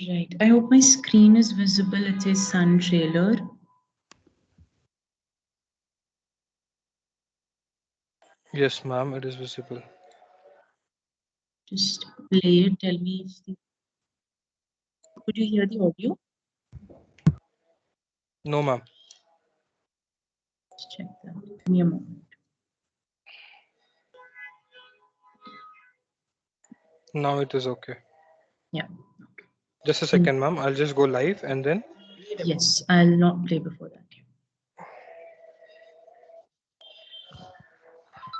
Right. I hope my screen is visible. It is Sun trailer. Yes, ma'am, it is visible. Just play it. Tell me if the. Could you hear the audio? No, ma'am. Let's check that. Give me a moment. Now it is okay. Yeah. Just a second, ma'am. I'll just go live and then. Yes, I'll not play before that.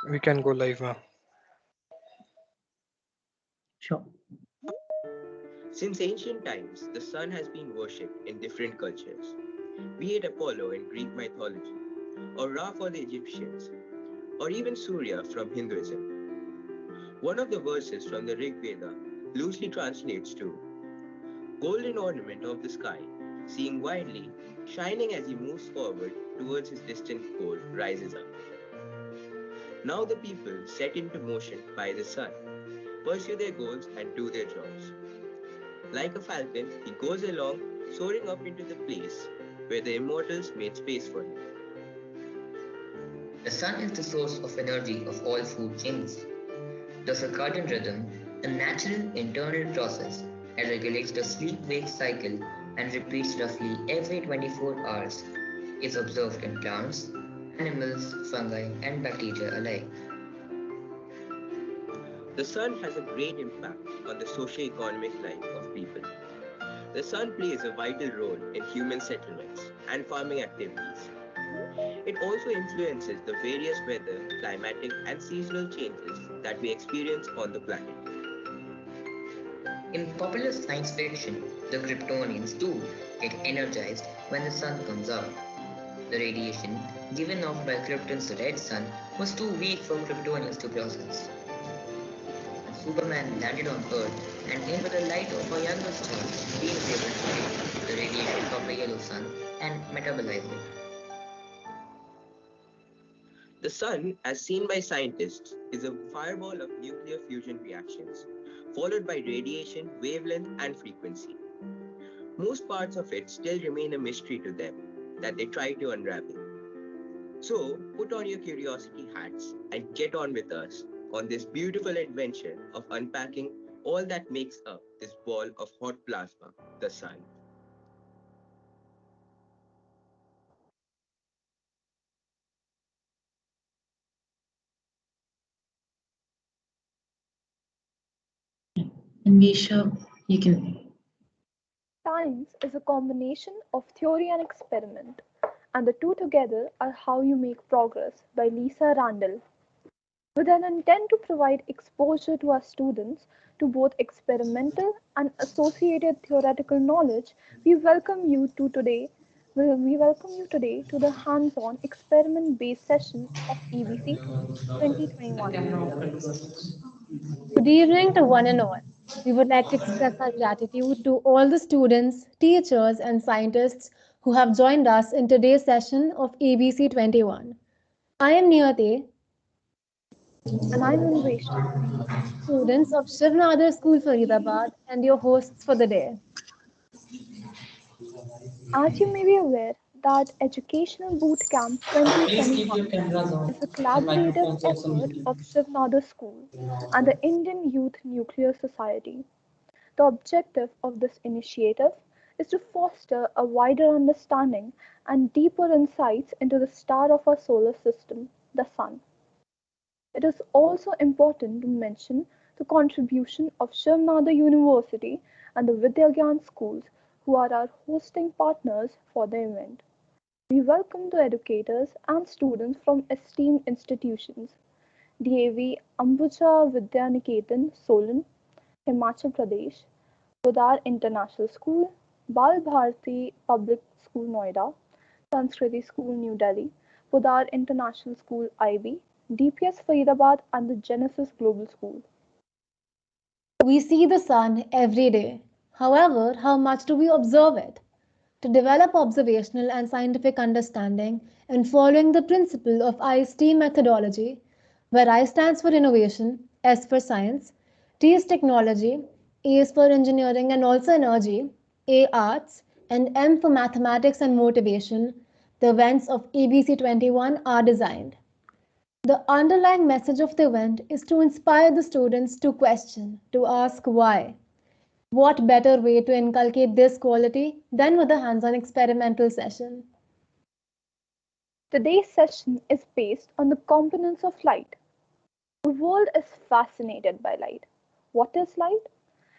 We can go live, ma'am. Sure. Since ancient times, the sun has been worshipped in different cultures, be it Apollo in Greek mythology, or Ra for the Egyptians, or even Surya from Hinduism. One of the verses from the Rig Veda loosely translates to golden ornament of the sky, seeing widely, shining as he moves forward towards his distant goal, rises up. Now the people, set into motion by the sun, pursue their goals and do their jobs. Like a falcon, he goes along, soaring up into the place where the immortals made space for him. The sun is the source of energy of all food chains. The circadian rhythm, a natural internal process that regulates the sleep-wake cycle and repeats roughly every 24 hours, is observed in plants, animals, fungi, and bacteria alike. The sun has a great impact on the socio-economic life of people. The sun plays a vital role in human settlements and farming activities. It also influences the various weather, climatic, and seasonal changes that we experience on the planet. In popular science fiction, the Kryptonians too get energized when the sun comes out. The radiation given off by Krypton's red sun was too weak for Kryptonians to process. Superman landed on Earth, and in with the light of a younger star, he was able to take the radiation from the yellow sun and metabolize it. The sun, as seen by scientists, is a fireball of nuclear fusion reactions, followed by radiation, wavelength, and frequency. Most parts of it still remain a mystery to them that they try to unravel. So, put on your curiosity hats and get on with us on this beautiful adventure of unpacking all that makes up this ball of hot plasma, the sun. And Misha, you can. Science is a combination of theory and experiment, and the two together are how you make progress by Lisa Randall. With an intent to provide exposure to our students to both experimental and associated theoretical knowledge, we welcome you to today. We welcome you today to the hands-on experiment-based session of EBC 2021. Good evening to one and all. We would like to express our gratitude to all the students, teachers, and scientists who have joined us in today's session of ABC 21. I am Niyate, And I'm Anvesha. students of Shivnadar School, Faridabad, and your hosts for the day. As you may be aware, that Educational Bootcamp Please keep 2021 your cameras is on a and collaborative microphones also effort muted. of Shivnadar School and the Indian Youth Nuclear Society. The objective of this initiative is to foster a wider understanding and deeper insights into the star of our solar system, the Sun. It is also important to mention the contribution of Shivnadar University and the Vidyagyan schools, who are our hosting partners for the event. We welcome the educators and students from esteemed institutions: DAV Ambuja Vidyaniketan, Solan, Himachal Pradesh; Podar International School; Bal Bharati Public School, Noida; Sanskriti School, New Delhi; Podar International School, IB; DPS Faridabad; and the Genesis Global School. We see the sun every day. However, how much do we observe it? To develop observational and scientific understanding and following the principle of IST methodology, where I stands for innovation, S for science, T is technology, E is for engineering and also energy, A arts, and M for mathematics and motivation, the events of ABC 21 are designed. The underlying message of the event is to inspire the students to question, to ask why. What better way to inculcate this quality than with a hands-on experimental session? Today's session is based on the components of light. The world is fascinated by light. What is light?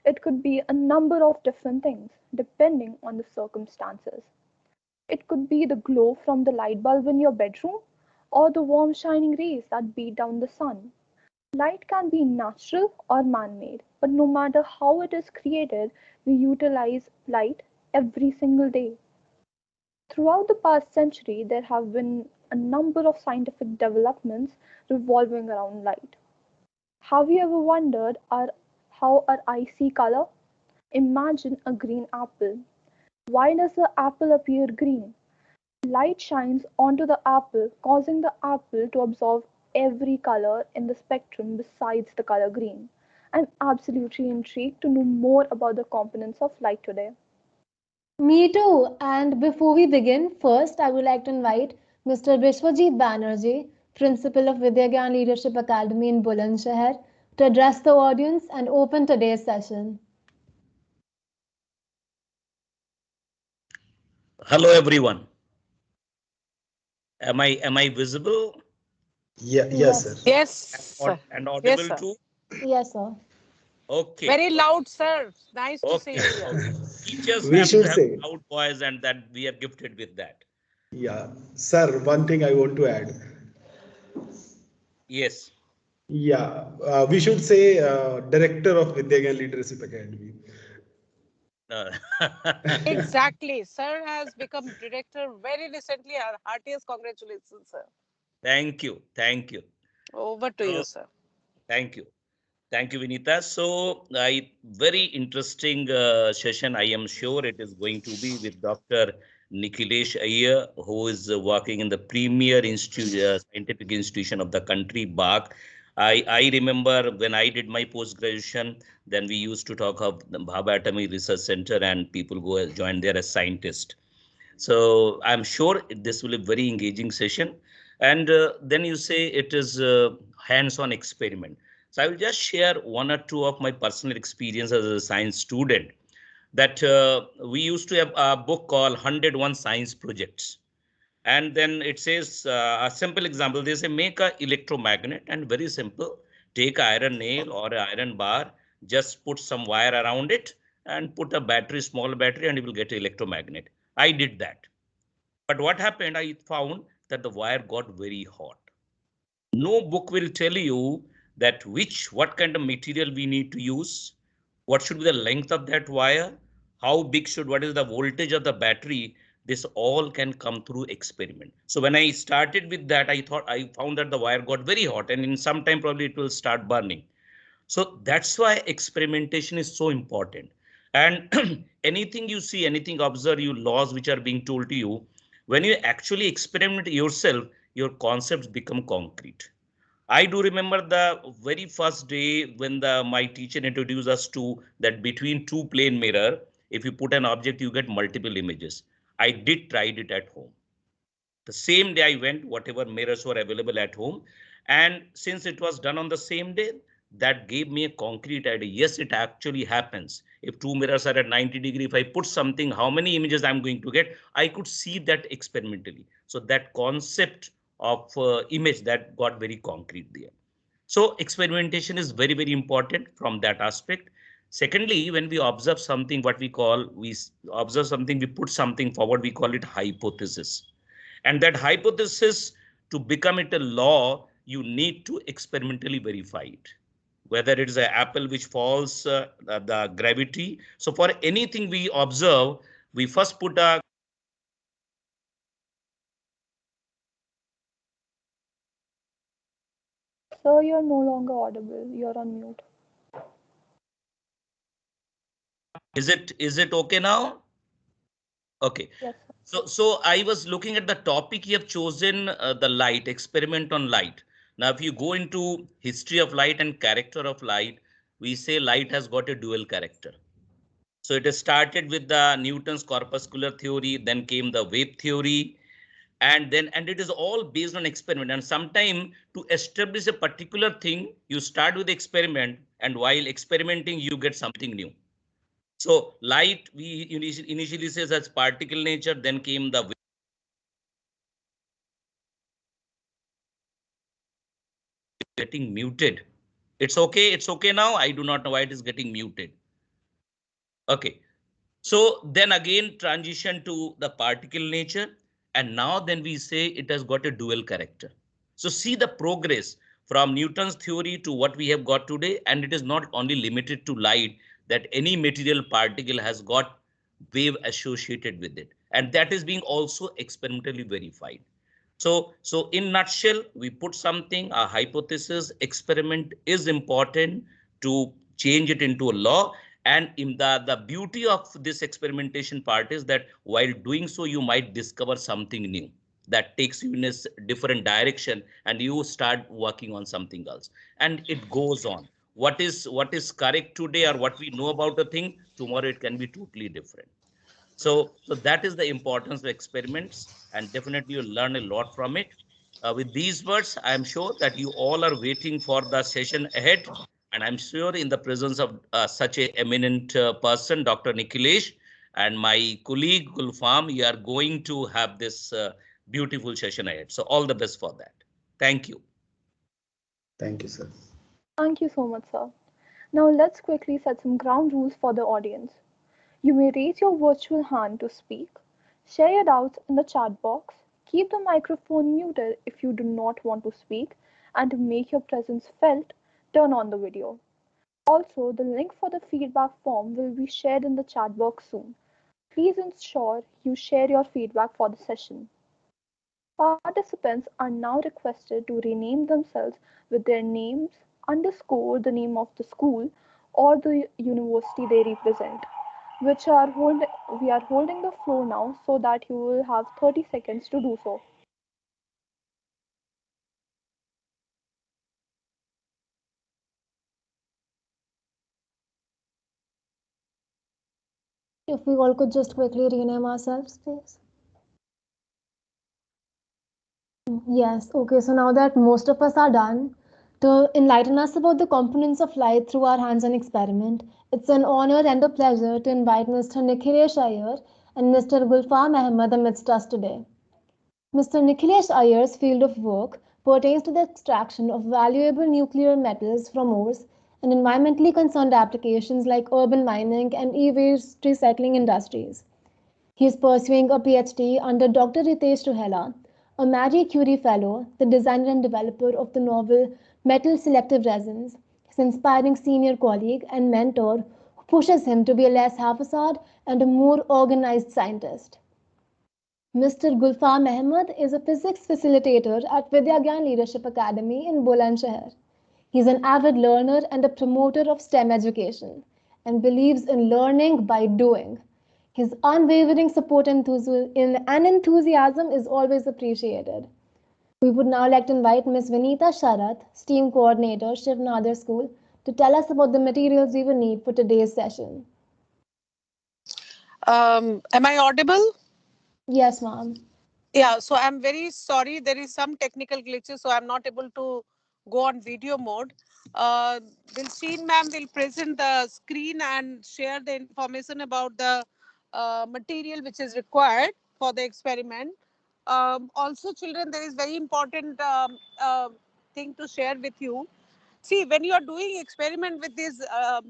It could be a number of different things depending on the circumstances. It could be the glow from the light bulb in your bedroom or the warm shining rays that beat down the sun. Light can be natural or man made, but no matter how it is created, we utilize light every single day. Throughout the past century, there have been a number of scientific developments revolving around light. Have you ever wondered how our eyes see color? Imagine a green apple. Why does the apple appear green? Light shines onto the apple, causing the apple to absorb every color in the spectrum besides the color green. I'm absolutely intrigued to know more about the components of light today. Me too. And before we begin, first I would like to invite Mr. Vishwajit Banerjee, Principal of Vidyagyan Leadership Academy in Bulandshahr, to address the audience and open today's session. Hello everyone. Am I visible Yeah, yes, sir. Yes, and yes, audible sir. too? Yes, sir. Okay. Very loud, sir. Nice to see Okay. you here. Okay. Teachers We have to should have say, loud voice, and that we are gifted with that. yeah, sir, one thing I want to add. Yes. Yeah, we should say director of Vidyagyan Leadership Academy. Uh, Exactly. Sir has become director very recently. Our heartiest congratulations, sir. Thank you. Thank you. Over to you, So, sir. thank you. Thank you, Vinita. So, very interesting session. I am sure it is going to be with Dr. Nikhilesh Iyer, who is working in the premier scientific institution of the country, BAC. I remember when I did my post graduation, then we used to talk of the Bhabha Atomic Research Center, and people go join there as scientists. So I'm sure this will be a very engaging session. And then you say it is hands-on experiment. So I will just share one or two of my personal experience as a science student. That we used to have a book called 101 Science Projects. And then it says a simple example. They say make a electromagnet, and very simple. Take an iron nail or an iron bar, just put some wire around it and put a battery, small battery, and you will get an electromagnet. I did that. But what happened, I found that the wire got very hot. No book will tell you that what kind of material we need to use, what should be the length of that wire, what is the voltage of the battery. This all can come through experiment. So when I started with that, I found that the wire got very hot, and in some time probably it will start burning. So that's why experimentation is so important. And anything you see, anything observe, you laws which are being told to you, when you actually experiment yourself, your concepts become concrete. I do remember the very first day when my teacher introduced us to that between two plane mirror, if you put an object, you get multiple images. I did tried it at home. The same day I went, whatever mirrors were available at home. And since it was done on the same day, that gave me a concrete idea. Yes, it actually happens. If two mirrors are at 90 degrees, if I put something, how many images I'm going to get, I could see that experimentally. So that concept of image that got very concrete there. So experimentation is very, very important from that aspect. Secondly, when we observe something, we observe something, we put something forward, we call it hypothesis. And that hypothesis, to become it a law, you need to experimentally verify it. Whether it is an apple which falls, the gravity. So for anything we observe, we first put a Sir, you're no longer audible. You're on mute. Is it okay now? Okay. Yes, So I was looking at the topic you have chosen, the light, experiment on light. Now, if you go into history of light and character of light, we say light has got a dual character. So it has started with the Newton's corpuscular theory, then came the wave theory, and it is all based on experiment. And sometime to establish a particular thing, you start with experiment, and while experimenting, you get something new. So light we initially says as particle nature, then came the getting muted. It's okay now. I do not know why it is getting muted. Okay. So then again transition to the particle nature, and now then we say it has got a dual character. So see the progress from Newton's theory to what we have got today, and it is not only limited to light, that any material particle has got wave associated with it, and that is being also experimentally verified. So in nutshell, we put something, a hypothesis, experiment is important to change it into a law. And in the beauty of this experimentation part is that while doing so, you might discover something new that takes you in a different direction, and you start working on something else. And it goes on. What is correct today, or what we know about a thing, tomorrow it can be totally different. So that is the importance of experiments, and definitely you'll learn a lot from it. With these words, I am sure that you all are waiting for the session ahead, and I'm sure in the presence of such a eminent person, Dr. Nikhilesh, and my colleague Gulfam, you are going to have this beautiful session ahead. So all the best for that. Thank you. Thank you, sir. thank you so much, sir. Now let's quickly set some ground rules for the audience. You may raise your virtual hand to speak, share your doubts in the chat box, keep the microphone muted if you do not want to speak, and to make your presence felt, turn on the video. Also, the link for the feedback form will be shared in the chat box soon. Please ensure you share your feedback for the session. Participants are now requested to rename themselves with their names underscore the name of the school or the university they represent, which are we are holding the floor now so that you will have 30 seconds to do so. If we all could just quickly rename ourselves, please. Yes, okay, so now that most of us are done, to enlighten us about the components of light through our hands-on experiment, it's an honor and a pleasure to invite Mr. Nikhilesh Iyer and Mr. Gulfam Ahmed amidst us today. Mr. Nikhilesh Iyer's field of work pertains to the extraction of valuable nuclear metals from ores and environmentally concerned applications like urban mining and e-waste recycling industries. He is pursuing a PhD under Dr. Ritesh Ruhela, a Marie Curie Fellow, the designer and developer of the novel Metal Selective Resins, his inspiring senior colleague and mentor who pushes him to be a less haphazard and a more organized scientist. Mr. Gulfam Ahmed is a physics facilitator at Vidya Gyan Leadership Academy in Bulandshahr. He is an avid learner and a promoter of STEM education and believes in learning by doing. His unwavering support and enthusiasm is always appreciated. We would now like to invite Ms. Vinita Sharath, STEAM Coordinator, Shiv Nader School, to tell us about the materials we will need for today's session. Am I audible? Yes, ma'am. Yeah, so I'm very sorry. There is some technical glitches, so I'm not able to go on video mode. Dilsheen ma'am will present the screen and share the information about the material which is required for the experiment. Also, children, there is very important thing to share with you. See, when you are doing experiment with this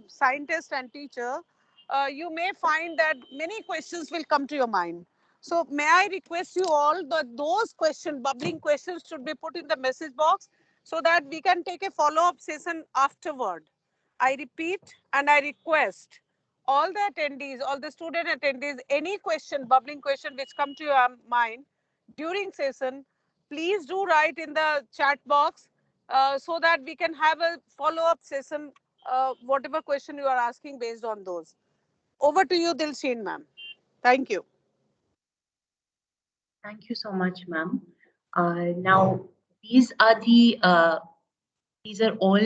scientist and teacher, you may find that many questions will come to your mind. So may I request you all that those questions, bubbling questions, should be put in the message box so that we can take a follow-up session afterward. I repeat and I request all the attendees, all the student attendees, any question, bubbling question which come to your mind during session, please do write in the chat box so that we can have a follow-up session, whatever question you are asking based on those. Over to you, Dilsheen ma'am. Thank you. Thank you so much, ma'am. Now, these are the these are all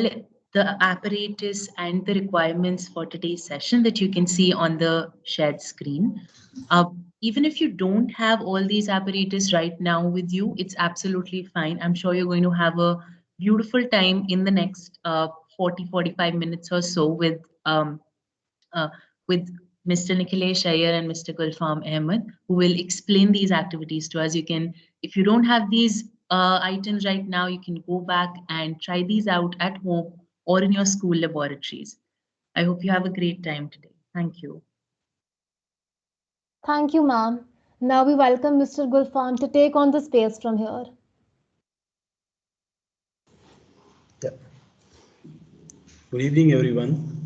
the apparatus and the requirements for today's session that you can see on the shared screen. Even if you don't have all these apparatus right now with you, it's absolutely fine. I'm sure you're going to have a beautiful time in the next 40-45 minutes or so uh, with Mr. Nikhilesh Iyer and Mr. Gulfam Ahmed, who will explain these activities to us. You can, if you don't have these items right now, you can go back and try these out at home or in your school laboratories. I hope you have a great time today. Thank you. Thank you, ma'am. Now we welcome Mr. Gulfam to take on the space from here. Yeah. Good evening, everyone.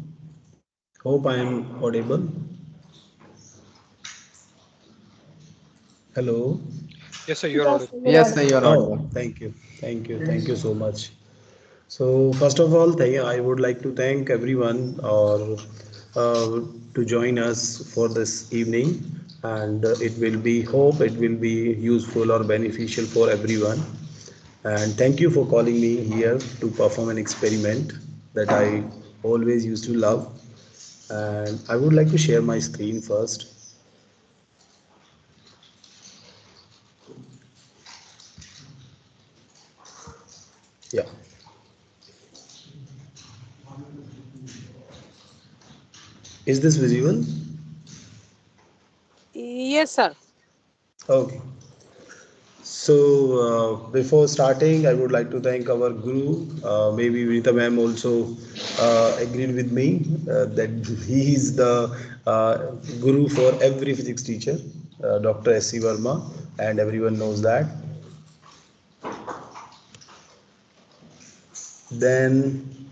Hope I am audible. Hello. Yes, sir, you're Yes, audible. you're Yes, sir, audible. you're Oh, audible. thank you. Thank you so much. So first of all, I would like to thank everyone to join us for this evening, and it will be hope it will be useful or beneficial for everyone. And thank you for calling me here to perform an experiment that I always used to love. And I would like to share my screen first. Yeah. Is this visible? Yes, sir. Okay. So before starting, I would like to thank our guru. Maybe Vinita ma'am also agreed with me that he is the guru for every physics teacher, Dr. S.C. Verma, and everyone knows that. Then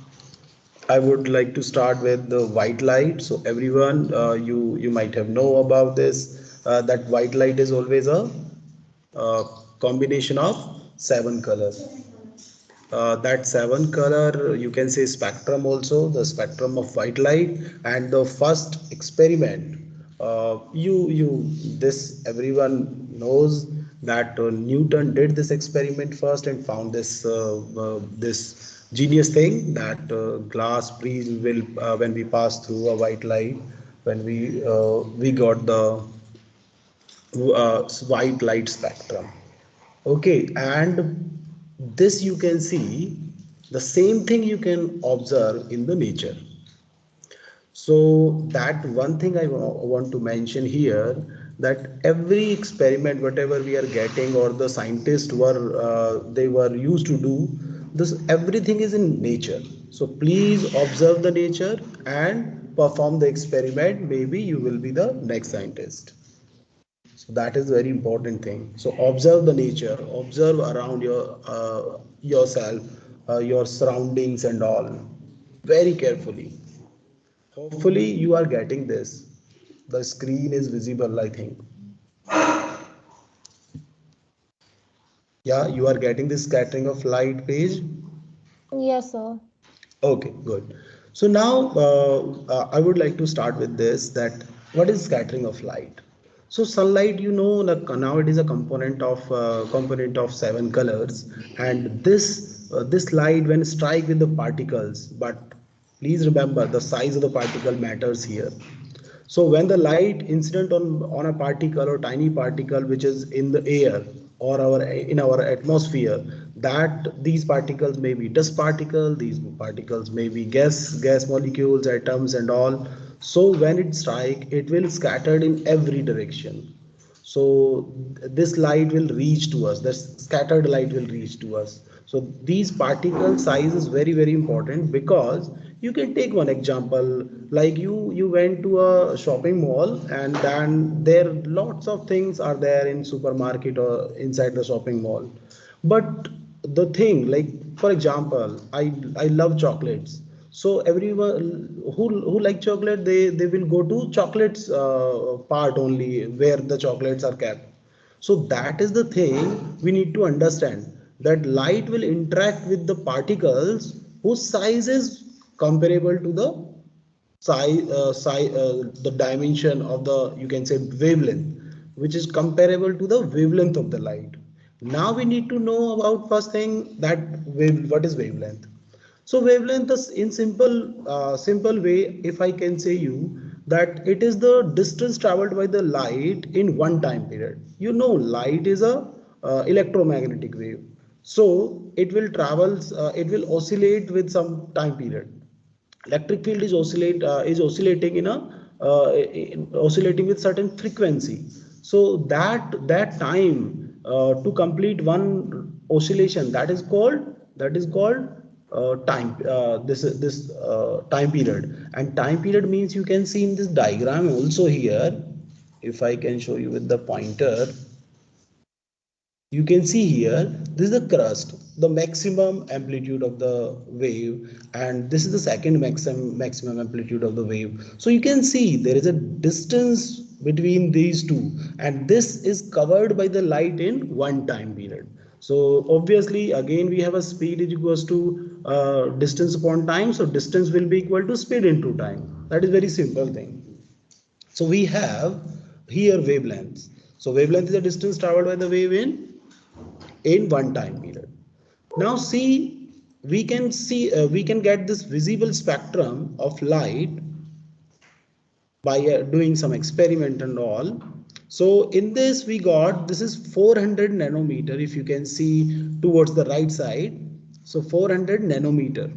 I would like to start with the white light. So everyone, you might have know about this. That white light is always a uh, combination of 7 colors. That 7 color, you can say spectrum also, the spectrum of white light. And the first experiment, you this everyone knows that Newton did this experiment first and found this genius thing that glass prism will when we pass through a white light, when we got the white light spectrum. Okay, and this you can see the same thing you can observe in the nature. So that one thing I want to mention here, that every experiment whatever we are getting or the scientists were they were used to do this, everything is in nature. So please observe the nature and perform the experiment, maybe you will be the next scientist. So that is very important thing. So observe the nature, observe around yourself, your surroundings and all very carefully. Hopefully you are getting this. The screen is visible, I think. Yeah, you are getting this scattering of light page. Yes, sir. Okay, good. So now I would like to start with this, that what is scattering of light? So sunlight, like now it is a component of 7 colors, and this light when strike with the particles, but please remember the size of the particle matters here. So when the light incident on a particle or tiny particle which is in the air or in our atmosphere, that these particles may be dust particle, these particles may be gas molecules, atoms and all. So when it strike, it will scattered in every direction. So this light will reach to us, the scattered light will reach to us. So these particle size is very very important, because you can take one example, like you went to a shopping mall, and then there lots of things are there in supermarket or inside the shopping mall. But the thing, like for example, I love chocolates. So everyone who like chocolate, they will go to chocolates part only, where the chocolates are kept. So that is the thing we need to understand, that light will interact with the particles whose size is comparable to the the dimension of the, you can say, wavelength, which is comparable to the wavelength of the light. Now we need to know about first thing that what is wavelength. So wavelength is in simple way, if I can say you that it is the distance traveled by the light in one time period. You know, light is a electromagnetic wave, so it will it will oscillate with some time period. Electric field is oscillating in a oscillating with certain frequency. So that time to complete one oscillation, that is called time time period. And time period means, you can see in this diagram also here, if I can show you with the pointer, you can see here, this is the crust, the maximum amplitude of the wave, and this is the second maximum amplitude of the wave. So you can see there is a distance between these two, and this is covered by the light in one time period. So obviously again we have a speed is equals to distance upon time, so distance will be equal to speed into time. That is very simple thing. So we have here wavelengths. So wavelength is the distance traveled by the wave in one time period. Now see, we can get this visible spectrum of light by doing some experiment and all. So in this we got, this is 400 nanometer, if you can see towards the right side. So 400 nanometer.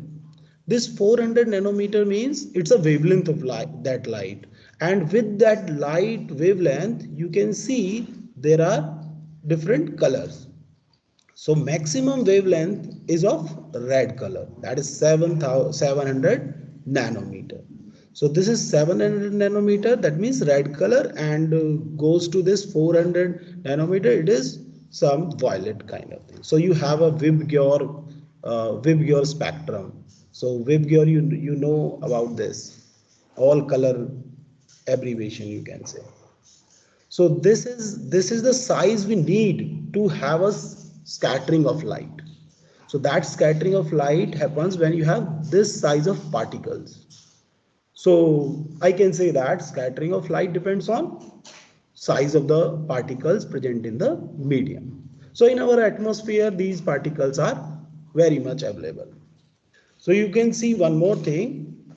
This 400 nanometer means it's a wavelength of light, that light. And with that light wavelength, you can see there are different colors. So maximum wavelength is of red color, that is 700 nanometer. So this is 700 nanometer, that means red color, and goes to this 400 nanometer, it is some violet kind of thing. So you have a Vibgyor spectrum. So Vibgyor, you know about this, all color abbreviation, you can say. So this is the size we need to have a scattering of light. So that scattering of light happens when you have this size of particles. So I can say that scattering of light depends on size of the particles present in the medium. So in our atmosphere, these particles are very much available. So you can see one more thing,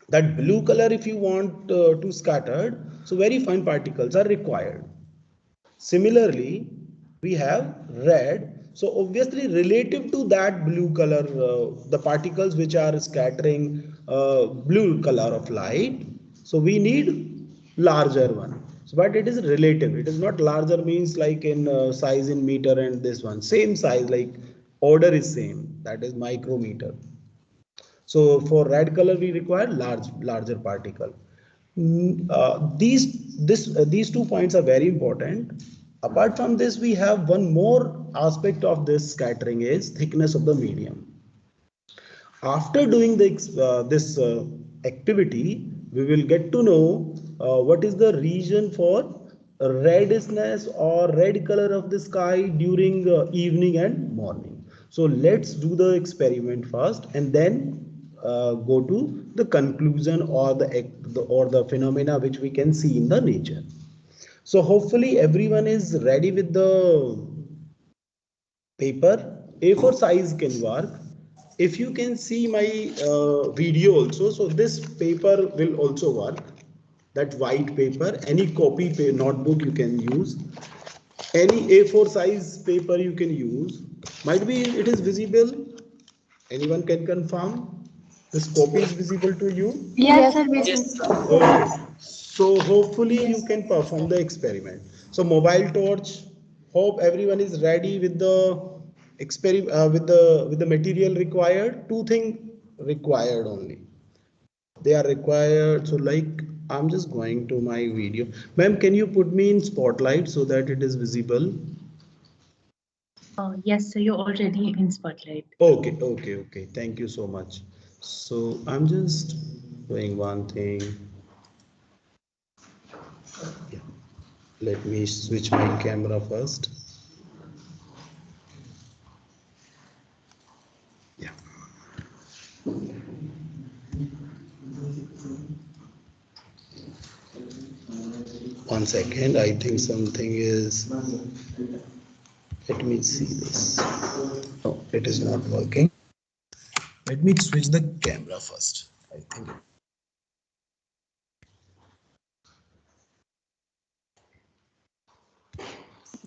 that blue color, if you want to scattered, so very fine particles are required. Similarly, we have red. So obviously relative to that blue color, the particles which are scattering blue color of light, so we need larger one. So, but it is relative. It is not larger means like in size in meter, and this one same size, like order is same, that is micrometer. So for red color we require larger particle. These 2 points are very important. Apart from this, we have one more aspect of this scattering is thickness of the medium. After doing this activity, we will get to know what is the region for redness or red color of the sky during evening and morning. So let's do the experiment first, and then go to the conclusion or the phenomena which we can see in the nature. So hopefully everyone is ready with the paper. A4 size can work. If you can see my video also, so this paper will also work, that white paper. Any copy notebook you can use, any A4 size paper you can use. Might be it is visible, anyone can confirm this copy is visible to you? Yes, sir. Okay, so hopefully you can perform the experiment. So mobile torch, hope everyone is ready with the experiment, with the material required. Two things required only. They are required. So like I'm just going to my video. Ma'am, can you put me in spotlight so that it is visible? Yes, so you're already in spotlight. Okay. Thank you so much. So I'm just doing one thing. Yeah. Let me switch my camera first. Yeah. 1 second. I think something is. Let me see this. No, it is not working. Let me switch the camera first. I think.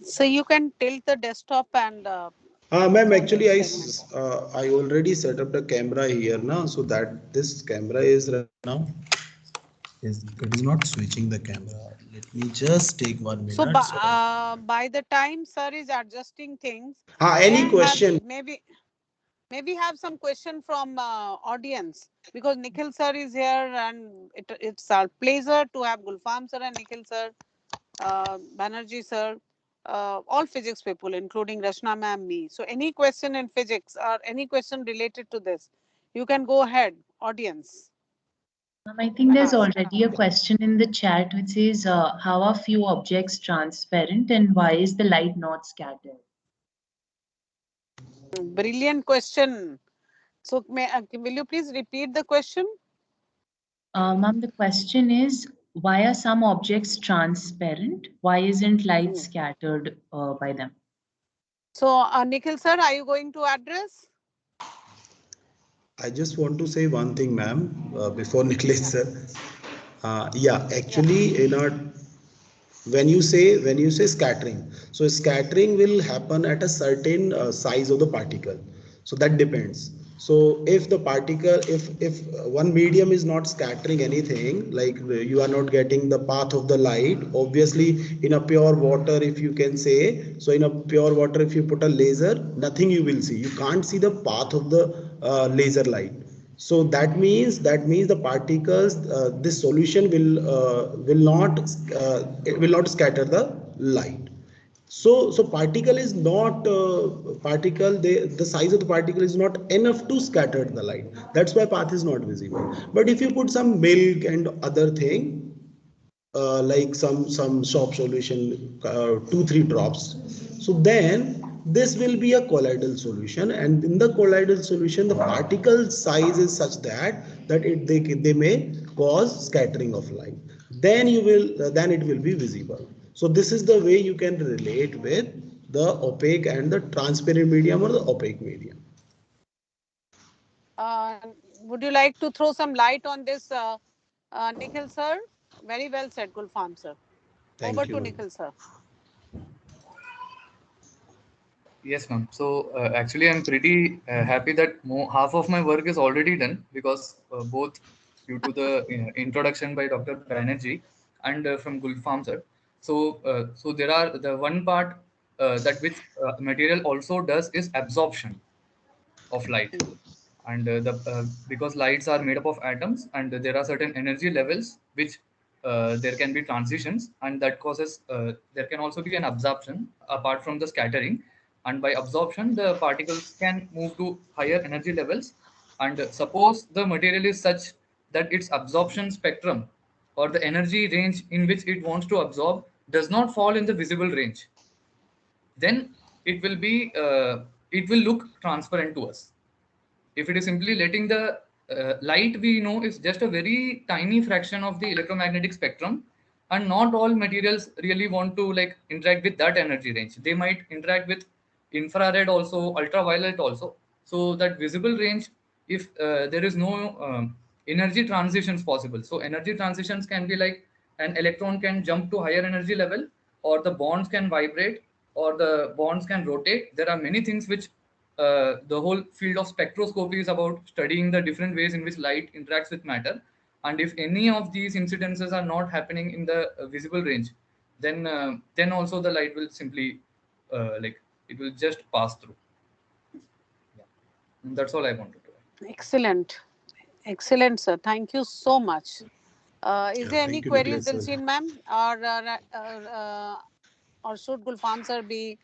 So you can tilt the desktop and Ma'am, show the actually, experiment. I already set up the camera here now, so that this camera is right now it is not switching the camera. Let me just take 1 So minute. So, by the time sir is adjusting things, may any I have question? maybe have some question from audience, because Nikhil sir is here, and it's our pleasure to have Gulfam sir and Nikhil sir, Banerjee sir, all physics people, including Rashna ma'am, me. So any question in physics or any question related to this, you can go ahead, audience. I think there's Ask. already a question in the chat which says, how are few objects transparent and why is the light not scattered? Brilliant question. So will you please repeat the question? Ma'am, the question is, why are some objects transparent? Why isn't light scattered by them? So Nikhil sir, are you going to address? I just want to say one thing, ma'am, before Nicholas sir. Yeah, actually, in our when you say scattering, so scattering will happen at a certain size of the particle, so that depends. So if the particle, if one medium is not scattering anything, like you are not getting the path of the light, obviously in a pure water, if you can say, so in a pure water, if you put a laser, nothing you will see, you can't see the path of the laser light. So that means the particles, this solution will not scatter the light. So particle is not particle, the size of the particle is not enough to scatter the light, that's why path is not visible. But if you put some milk and other thing, like some shop solution, 2-3 drops, so then this will be a colloidal solution, and in the colloidal solution the particle size is such that they may cause scattering of light, then then it will be visible. So this is the way you can relate with the opaque and the transparent medium or the opaque medium. Would you like to throw some light on this, Nikhil sir? Very well said, Gulfam sir. Over Thank to you. Nikhil sir. Yes, ma'am. So actually, I'm pretty happy that half of my work is already done, because both due to the introduction by Dr. Banerjee and from Gulfam sir. So there are the one part that which material also does is absorption of light, and because lights are made up of atoms, and there are certain energy levels which there can be transitions, and that causes there can also be an absorption apart from the scattering, and by absorption the particles can move to higher energy levels. And suppose the material is such that its absorption spectrum or the energy range in which it wants to absorb does not fall in the visible range, then it will look transparent to us. If it is simply letting the light, we know is just a very tiny fraction of the electromagnetic spectrum, and not all materials really want to like interact with that energy range. They might interact with infrared also, ultraviolet also. So that visible range, if there is no energy transitions possible, so energy transitions can be like an electron can jump to higher energy level, or the bonds can vibrate, or the bonds can rotate. There are many things which the whole field of spectroscopy is about studying the different ways in which light interacts with matter. And if any of these incidences are not happening in the visible range, then also the light will simply like it will just pass through. Yeah. And that's all I wanted to add. Excellent. Excellent, sir. Thank you so much. Is Yeah, there any thank you, queries, Nicholas sir. Dilshin ma'am? Or should Gulfam sir be,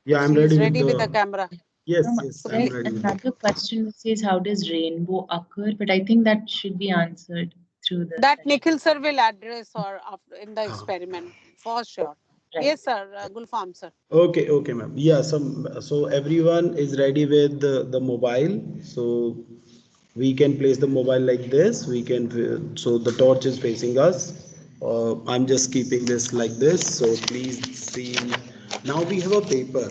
Yeah, I'm she ready is with ready with the the. camera? Yes, No, yes, So I'm there's ready with the. another question which says, how does rainbow occur? But I think that should be answered through the that session. Nikhil sir will address or after, in the Ah. experiment for sure. Right. Yes, sir. Gulfam sir. Okay, ma'am. Yeah, so everyone is ready with the mobile. So we can place the mobile like this. We can, so the torch is facing us. I'm just keeping this like this. So please see. Now we have a paper.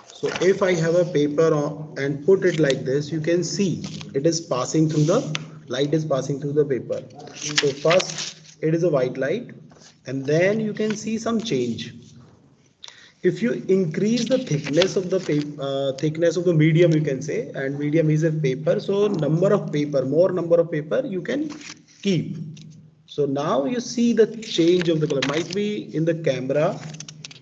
So if I have a paper and put it like this, you can see it is passing through the light is passing through the paper. So first it is a white light, and then you can see some change. If you increase the thickness of the paper, thickness of the medium, you can say, and medium is a paper, so number of paper, more number of paper you can keep. So now you see the change of the color. Might be in the camera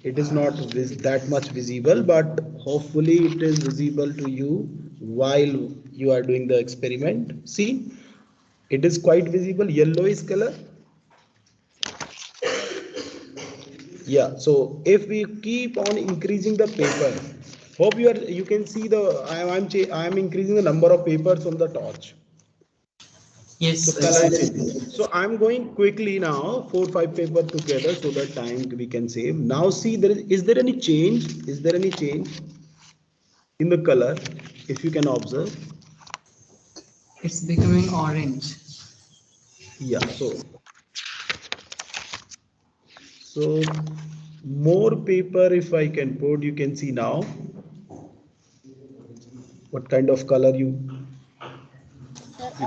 it is not that much visible, but hopefully it is visible to you while you are doing the experiment. See, it is quite visible, yellowish color. Yeah, so if we keep on increasing the paper, hope you can see the I am increasing the number of papers on the torch. Yes, So color is changing. So I'm going quickly now, 4-5 paper together so that time we can save. Now see, is there any change? Is there any change in the color? If you can observe. it's becoming orange. Yeah, so more paper if I can put, you can see now what kind of color you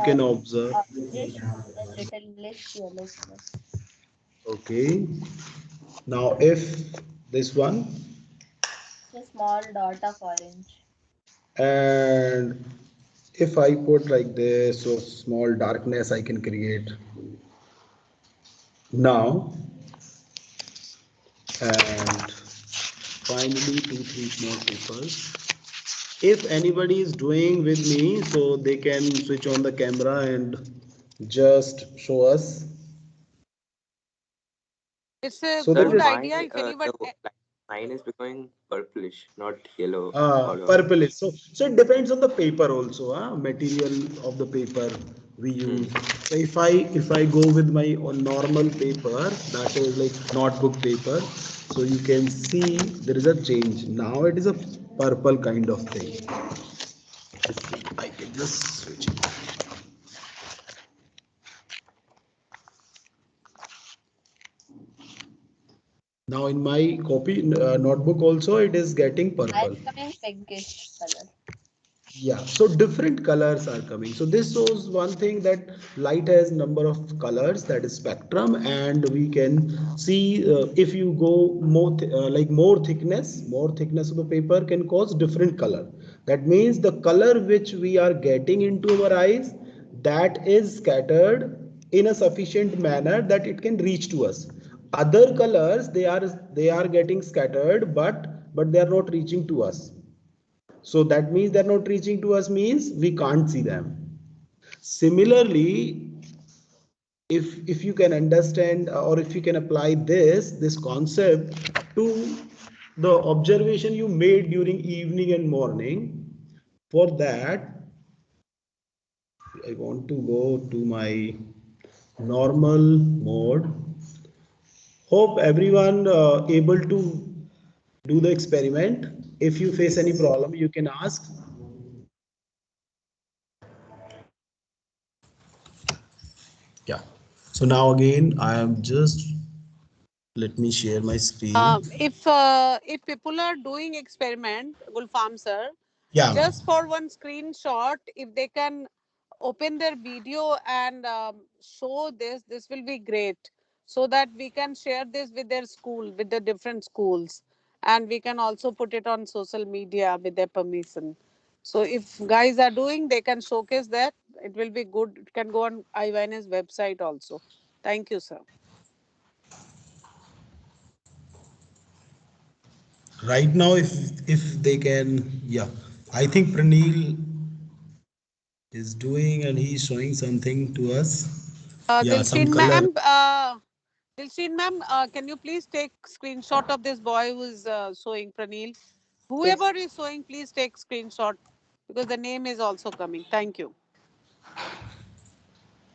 can observe. Orangish with a little less yellow color. Okay. Now if this one It's a small dot of orange. and if I put like this, so small darkness I can create now, and finally 2-3 small papers. If anybody is doing with me, so they can switch on the camera and just show us. It's a So good there is idea if anyone. Mine is becoming purplish, not yellow. Or purplish. So it depends on the paper also, material of the paper we use. So if I go with my normal paper, that is like notebook paper, so you can see there is a change. Now it is a purple kind of thing. I can just switch it. Now in my copy notebook also it is getting Now purple. it's coming pinkish color. Yeah, so different colors are coming. So this shows one thing, that light has number of colors, that is spectrum, and we can see if you go more thickness of the paper can cause different color. That means the color which we are getting into our eyes, that is scattered in a sufficient manner that it can reach to us. Other colors, they are getting scattered, but they are not reaching to us. So that means they're not reaching to us, means we can't see them. Similarly, if you can understand or if you can apply this concept to the observation you made during evening and morning, for that I want to go to my normal mode. Hope everyone able to do the experiment. If you face any problem, you can ask. Yeah. So now again, I am just, let me share my screen. If people are doing experiment, Gulfam sir, Yeah. just for one screenshot, if they can open their video and show this will be great, so that we can share this with their school, with the different schools, and we can also put it on social media with their permission. So if guys are doing, they can showcase that. It will be good. It can go on IYN's website also. Thank you, sir. Right now, if they can, yeah, I think Pranil is doing and he's showing something to us. Yeah, some Dilshin color. ma'am, can you please take screenshot of this boy who is showing Pranil? Yes. Whoever is showing, please take screenshot because the name is also coming. Thank you.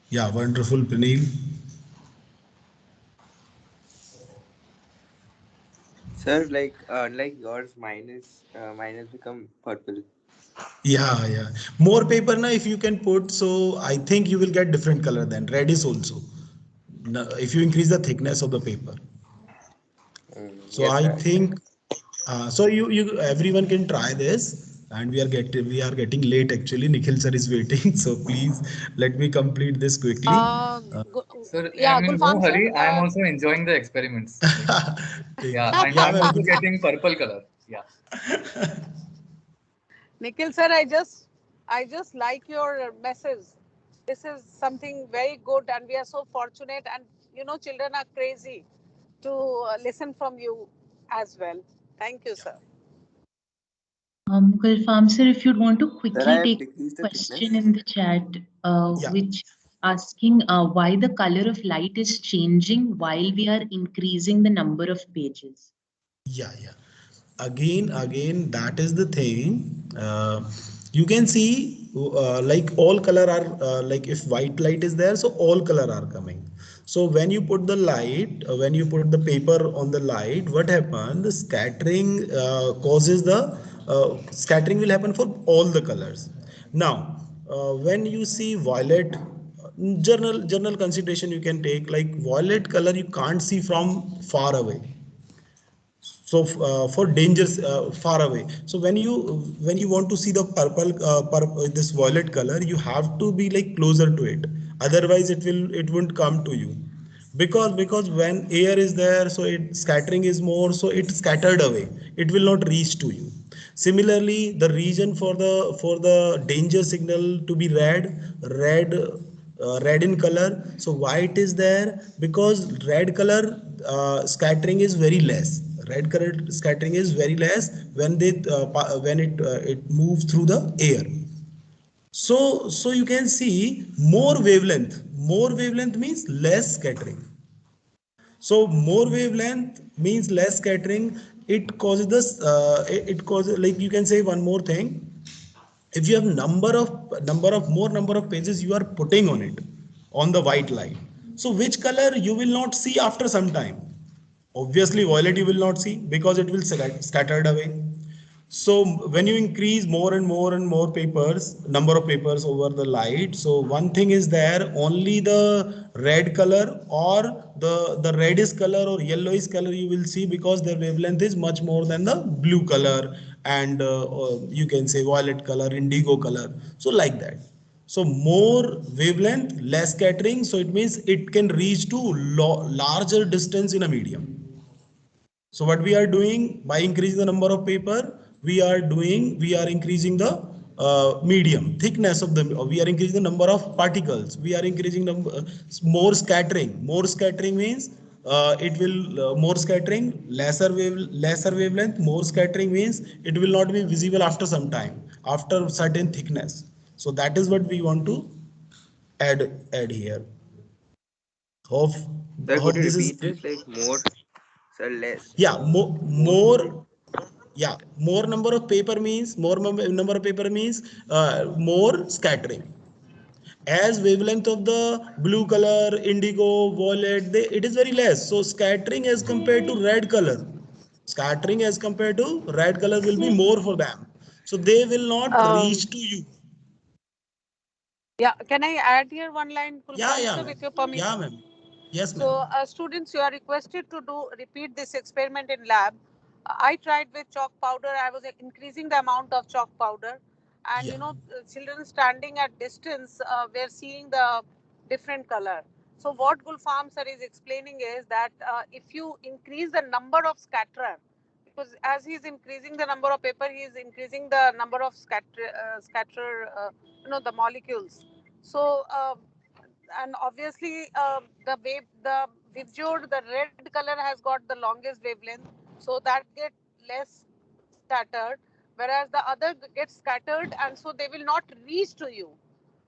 Yeah, wonderful, Pranil. sir, like unlike yours, mine has become purple. Yeah, yeah. More paper now, if you can put, so I think you will get different color then. Red is also. if you increase the thickness of the paper. So Yes, I sir. think so you everyone can try this, and we are getting late actually. Nikhil sir is waiting, so please let me complete this quickly. Sir, Yeah, I'm in no Gulfam sir. hurry. I'm also enjoying the experiments. Yeah, and Yeah, I'm also ma'am. getting purple color. Yeah. Nikhil sir, I just like your message. This is something very good, and we are so fortunate. And children are crazy to listen from you as well. Thank you, sir. Gulfam sir, if you'd want to Sir, I quickly have take decreased a the question thickness. in the chat, Yeah. which asking why the color of light is changing while we are increasing the number of pages. Yeah, yeah. Again, that is the thing. You can see like all color are like if white light is there, so all color are coming. So when you put the light, when you put the paper on the light, what happens? The scattering causes the scattering will happen for all the colors. Now, when you see violet, general consideration you can take like violet color you can't see from far away, so for dangers far away. So when you want to see the this violet color, you have to be like closer to it, otherwise it won't come to you, because when air is there, so it scattering is more, so it scattered away, it will not reach to you. Similarly, the region for the danger signal to be red in color. So why it is there? Because red color scattering is very less. Red color scattering is very less when it moves through the air. So you can see more wavelength. More wavelength means less scattering. So more wavelength means less scattering. It causes this. It causes, like you can say one more thing. If you have number of pages you are putting on it, on the white light, so which color you will not see after some time? Obviously violet you will not see because it will scattered away. So when you increase more and more and more papers, number of papers over the light, so one thing is there, only the red color or the reddish color or yellowish color you will see, because their wavelength is much more than the blue color, and you can say violet color, indigo color, so like that. So more wavelength, less scattering, so it means it can reach to larger distance in a medium. So what we are doing by increasing the number of paper, we are increasing the medium thickness of the, we are increasing the number of particles, we are increasing the more scattering. More scattering means it will more scattering, lesser wavelength. More scattering means it will not be visible after some time, after certain thickness. So that is what we want to add here. Hope Sir, could hope you this is, repeat this? Like more, sir, less. yeah, More. yeah, more number of paper means number of paper means more scattering. As wavelength of the blue color, indigo, violet, it is very less, so scattering as compared to red color, scattering as compared to red color will be more for them, so they will not Um, reach to you. yeah, can I add here one line, Yeah, Gulfam yeah, sir, ma'am. with your Yeah, permission? ma'am. Yes, ma'am. So, students, you are requested to repeat this experiment in lab. I tried with chalk powder. I was increasing the amount of chalk powder, and Yeah. children standing at distance were seeing the different color. So, what Gulfam sir is explaining is that if you increase the number of scatterer, because as he is increasing the number of paper, he is increasing the number of scatterer, the molecules. So, and obviously the Vibjord, the red color has got the longest wavelength, so that get less scattered, whereas the other gets scattered, and so they will not reach to you.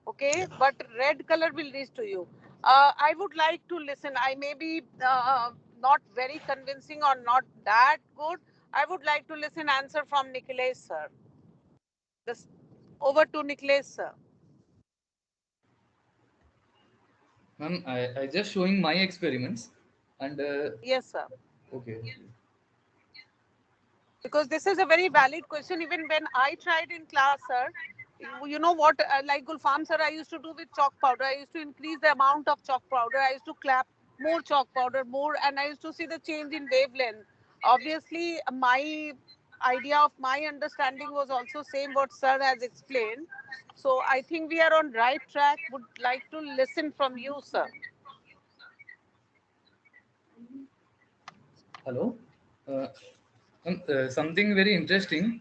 Okay, but red color will reach to you. I would like to listen. I may be not very convincing or not that good. I would like to listen answer from Nikhilesh sir. This, over to Nikhilesh sir. Ma'am, I just showing my experiments, and Yes sir. okay. Because this is a very valid question. Even when I tried in class, sir, you know what, like Gulfam sir, I used to do with chalk powder. I used to increase the amount of chalk powder. I used to clap more chalk powder, more, and I used to see the change in wavelength. Obviously, my idea of my understanding was also same what sir has explained. So I think we are on right track. Would like to listen from you, sir. Hello. Uh, Something very interesting.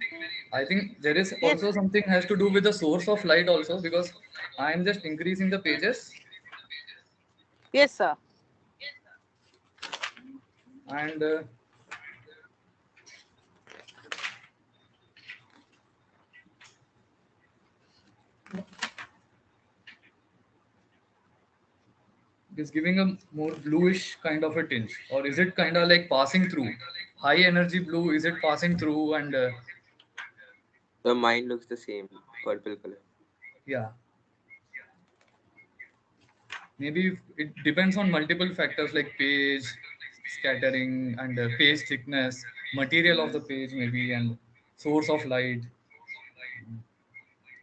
I think there is Yes, also something has to do with the source of light also, because I am just increasing the pages, yes, sir. and it is giving a more bluish kind of a tinge. Or is it kind of like passing through? High energy blue, is it passing through? And The mine looks the same, purple color. yeah, maybe it depends on multiple factors like page scattering, and page thickness, material of the page maybe, and source of light.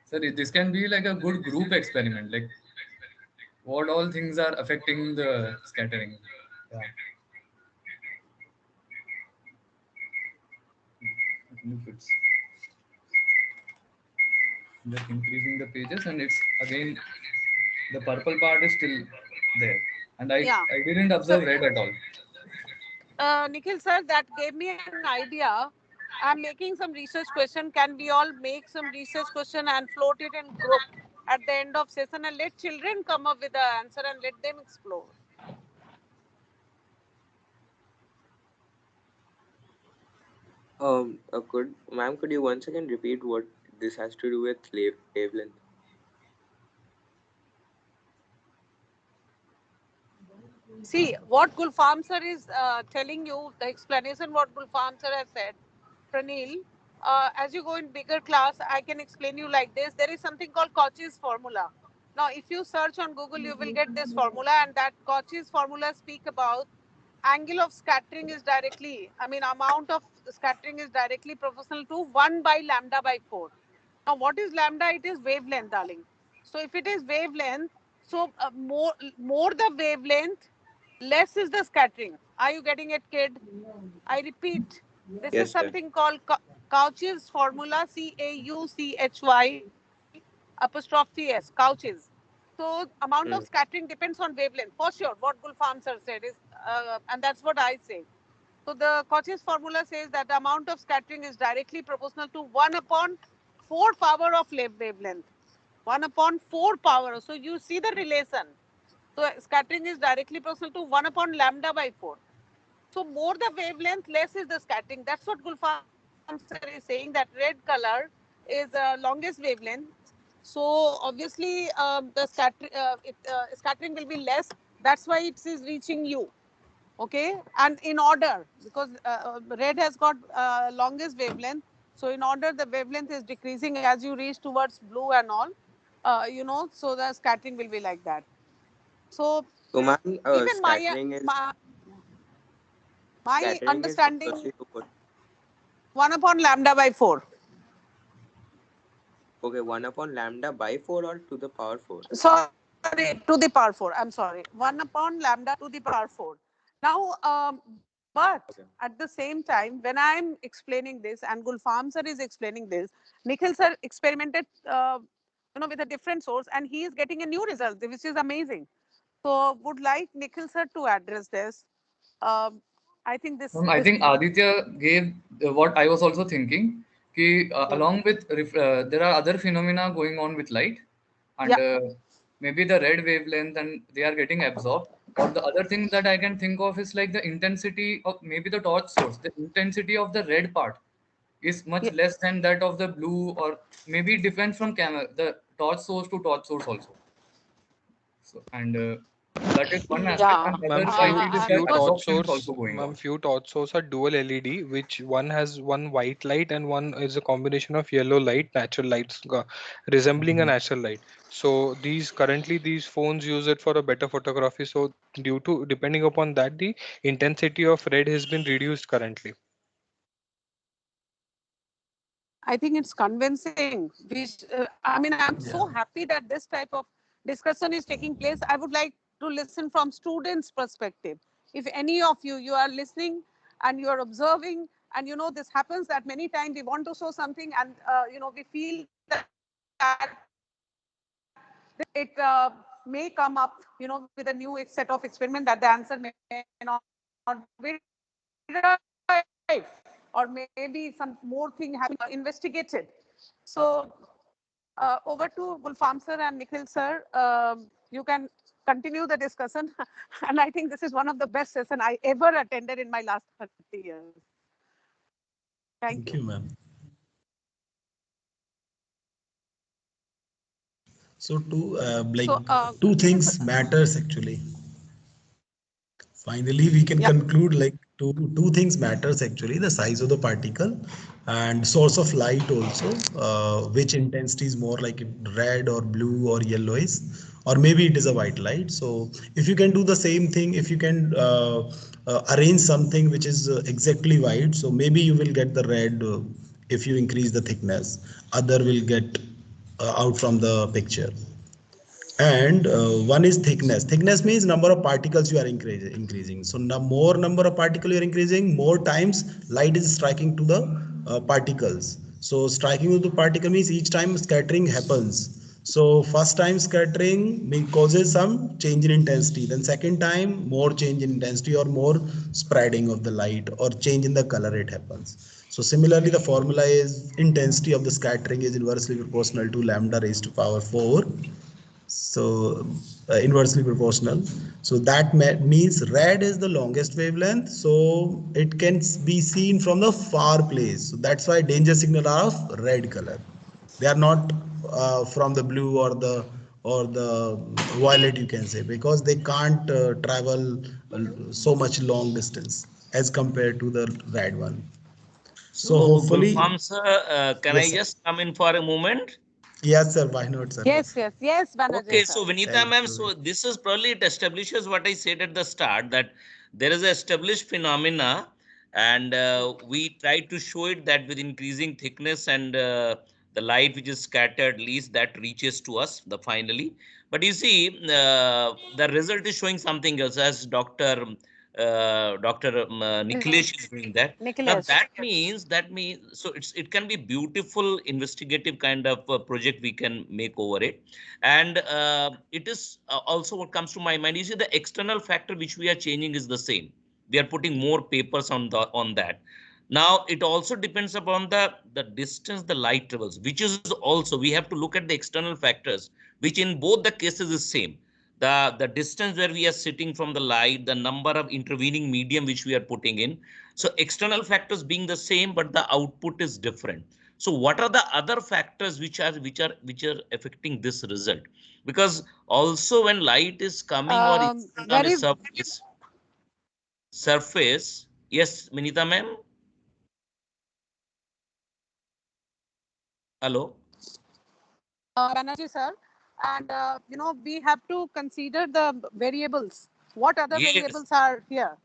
So this can be like a good group experiment, like what all things are affecting the scattering. Yeah, I think it's just increasing the pages, and it's again the purple part is still there, and I Yeah. I didn't So, observe red at all. Nikhil sir, that gave me an idea. I'm making some research question. Can we all make some research question and float it in group at the end of session and let children come up with the answer and let them explore? Could you once again repeat what this has to do with wavelength? See, what Gulfam sir is telling you, the explanation what Gulfam sir has said, Pranil, as you go in bigger class, I can explain you like this. There is something called Cauchy's formula. Now, if you search on Google, you will get this formula, and that Cauchy's formula speak about angle of scattering is directly, I mean, amount of scattering is directly proportional to 1 by lambda by 4. Now, what is lambda? It is wavelength, darling. So, if it is wavelength, so more the wavelength, less is the scattering. Are you getting it, kid? I repeat, this is Yes, sir. something called Cauchy's formula, Cauchy apostrophe S, Cauchy's. So amount of Mm. scattering depends on wavelength, for sure. What Gulfam sir said is, and that's what I say. So the Cauchy's formula says that the amount of scattering is directly proportional to 1 upon 4 power of wavelength. 1 upon 4 power. So you see the relation. So scattering is directly proportional to 1 upon lambda by 4. So more the wavelength, less is the scattering. That's what Gulfam sir is saying, that red color is longest wavelength. So obviously scattering will be less. That's why it is reaching you. Okay, and in order, because red has got longest wavelength, so in order the wavelength is decreasing as you reach towards blue and all, so the scattering will be like that. So So, ma'am, even my scattering is understanding, proportional to what? 1 upon lambda by 4. Okay, 1 upon lambda by 4 or to the power 4? Sorry, to the power 4. I'm sorry. 1 upon lambda to the power 4. Now, but Okay. at the same time, when I'm explaining this and Gulfam sir is explaining this, Nikhil sir experimented, with a different source, and he is getting a new result, which is amazing. So, would like Nikhil sir to address this. Um, I think I think Aditya gave what I was also thinking. Ki, along with there are other phenomena going on with light, and yeah, maybe the red wavelength, and they are getting absorbed. Or the other thing that I can think of is like the intensity of maybe the torch source. The intensity of the red part is much yeah. less than that of the blue, or maybe it depends from camera, the torch source to torch source also. So, and that is one aspect. Yeah, And Ma'am, other I few feel is that few because torch absorption is source, also going ma'am, on. few torch source are dual LED, which one has one white light and one is a combination of yellow light, natural lights, resembling a Mhm. natural light. So these phones use it for a better photography. So due to depending upon that, the intensity of red has been reduced currently. I think it's convincing. I mean, I'm so Yeah. happy that this type of discussion is taking place. I would like to listen from students' perspective. If any of you are listening and you are observing, and this happens that many times we want to show something and we feel that it may come up with a new set of experiment that the answer may not be right, or maybe some more thing have been investigated. So over to Gulfam sir and Nikhil sir. You can continue the discussion. And I think this is one of the best sessions I ever attended in my last 30 years. Thank you, ma'am. So two things matters actually. Finally, we can conclude like two things matters actually: the size of the particle and source of light also, which intensity is more like red or blue or yellowish, or maybe it is a white light. So if you can do the same thing, if you can arrange something which is exactly white, so maybe you will get the red if you increase the thickness. Other will get out from the picture. And one is thickness. Thickness means number of particles you are increasing. So more number of particles you are increasing, more times light is striking to the particles. So striking to the particle means each time scattering happens. So first time scattering causes some change in intensity. Then second time more change in intensity or more spreading of the light or change in the color it happens. So similarly, the formula is intensity of the scattering is inversely proportional to lambda raised to power 4. So inversely proportional. So that means red is the longest wavelength, so it can be seen from the far place. So that's why danger signal are of red color. They are not from the blue or the violet, you can say, because they can't travel so much long distance as compared to the red one. So hopefully, Gulfam sir, can yes, I just come in for a moment? Yes, sir. Why not, sir? Yes, Banerjee Okay, sir. so Vinita ma'am, so this is probably it establishes what I said at the start, that there is an established phenomena, and we try to show it that with increasing thickness and the light which is scattered, least that reaches to us the finally. But you see, the result is showing something else, as Dr. Nikhilesh is doing that. Now that means so it can be beautiful investigative kind of project we can make over it. And it is also what comes to my mind. You see, the external factor which we are changing is the same. We are putting more papers on that. Now it also depends upon the distance the light travels, which is also we have to look at the external factors, which in both the cases is same. The distance where we are sitting from the light, the number of intervening medium which we are putting in. So external factors being the same, but the output is different. So what are the other factors which are affecting this result? Because also when light is coming or on a surface. Yes, Minita ma'am. Hello. Banerjee sir, and we have to consider the variables. What other variables are here?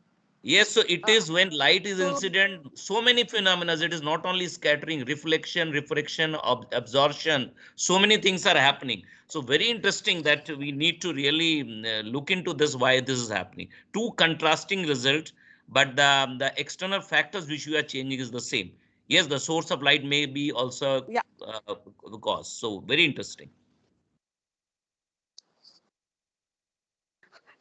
Yes, so it is when light is incident, so many phenomena. It is not only scattering, reflection, refraction, absorption. So many things are happening. So very interesting that we need to really look into this, why this is happening. Two contrasting results, but the external factors which we are changing is the same. Yes, the source of light may be also the cause. So very interesting.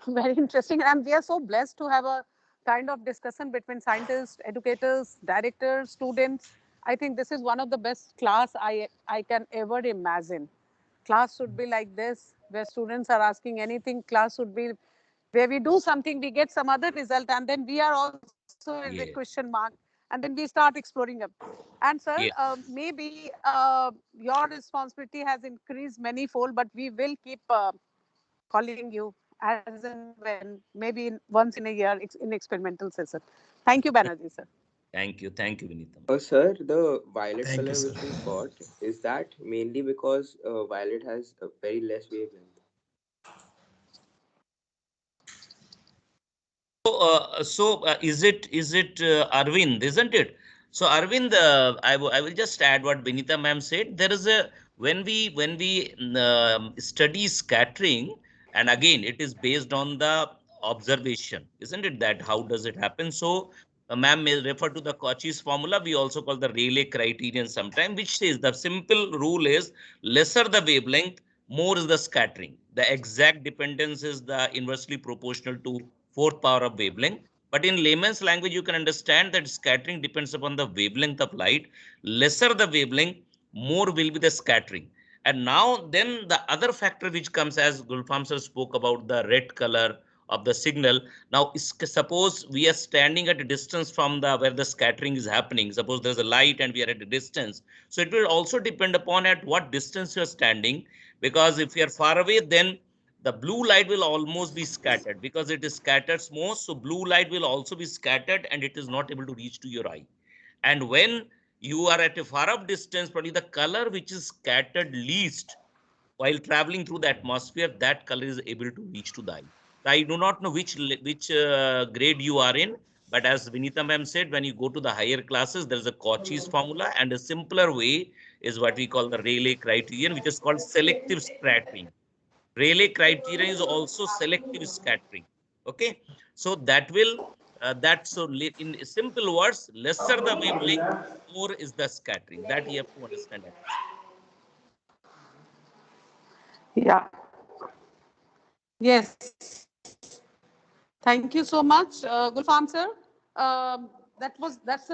Very interesting. And we are so blessed to have a kind of discussion between scientists, educators, directors, students. I think this is one of the best class I can ever imagine. Class should be like this, where students are asking anything. Class should be where we do something, we get some other result, and then we are also in the question mark, and then we start exploring it. And sir, maybe your responsibility has increased manyfold, but we will keep calling you as and when, maybe once in a year in experimental session. Thank you, Banerjee sir. Thank you, Vinita. Sir, the violet color which we got, is that mainly because violet has a very less wavelength? So is it Arvind, isn't it? So Arvind, I will just add what Benita ma'am said. There is a when we study scattering, And again, it is based on the observation, isn't it? That how does it happen? So ma'am may refer to the Cauchy's formula. We also call the Rayleigh criterion sometime, which says the simple rule is lesser the wavelength, more is the scattering. The exact dependence is the inversely proportional to fourth power of wavelength. But in layman's language, you can understand that scattering depends upon the wavelength of light. Lesser the wavelength, more will be the scattering. And now then the other factor which comes, as Gulfam sir spoke about the red color of the signal. Now, suppose we are standing at a distance from the where the scattering is happening. Suppose there's a light and we are at a distance. So it will also depend upon at what distance you are standing. Because if you are far away, then the blue light will almost be scattered because it is scattered most. So blue light will also be scattered and it is not able to reach to your eye. And when you are at a far off distance, probably the color which is scattered least while traveling through the atmosphere, that color is able to reach to the eye. I do not know which grade you are in, but as Vinita ma'am said, when you go to the higher classes, there is a Cauchy's formula, and a simpler way is what we call the Rayleigh criterion, which is called selective scattering. Rayleigh criterion is also selective scattering. Okay, so that will in simple words, lesser the wavelength, more is the scattering. That you have to understand at least. Yeah. Yes. Thank you so much, Gulfam sir. That's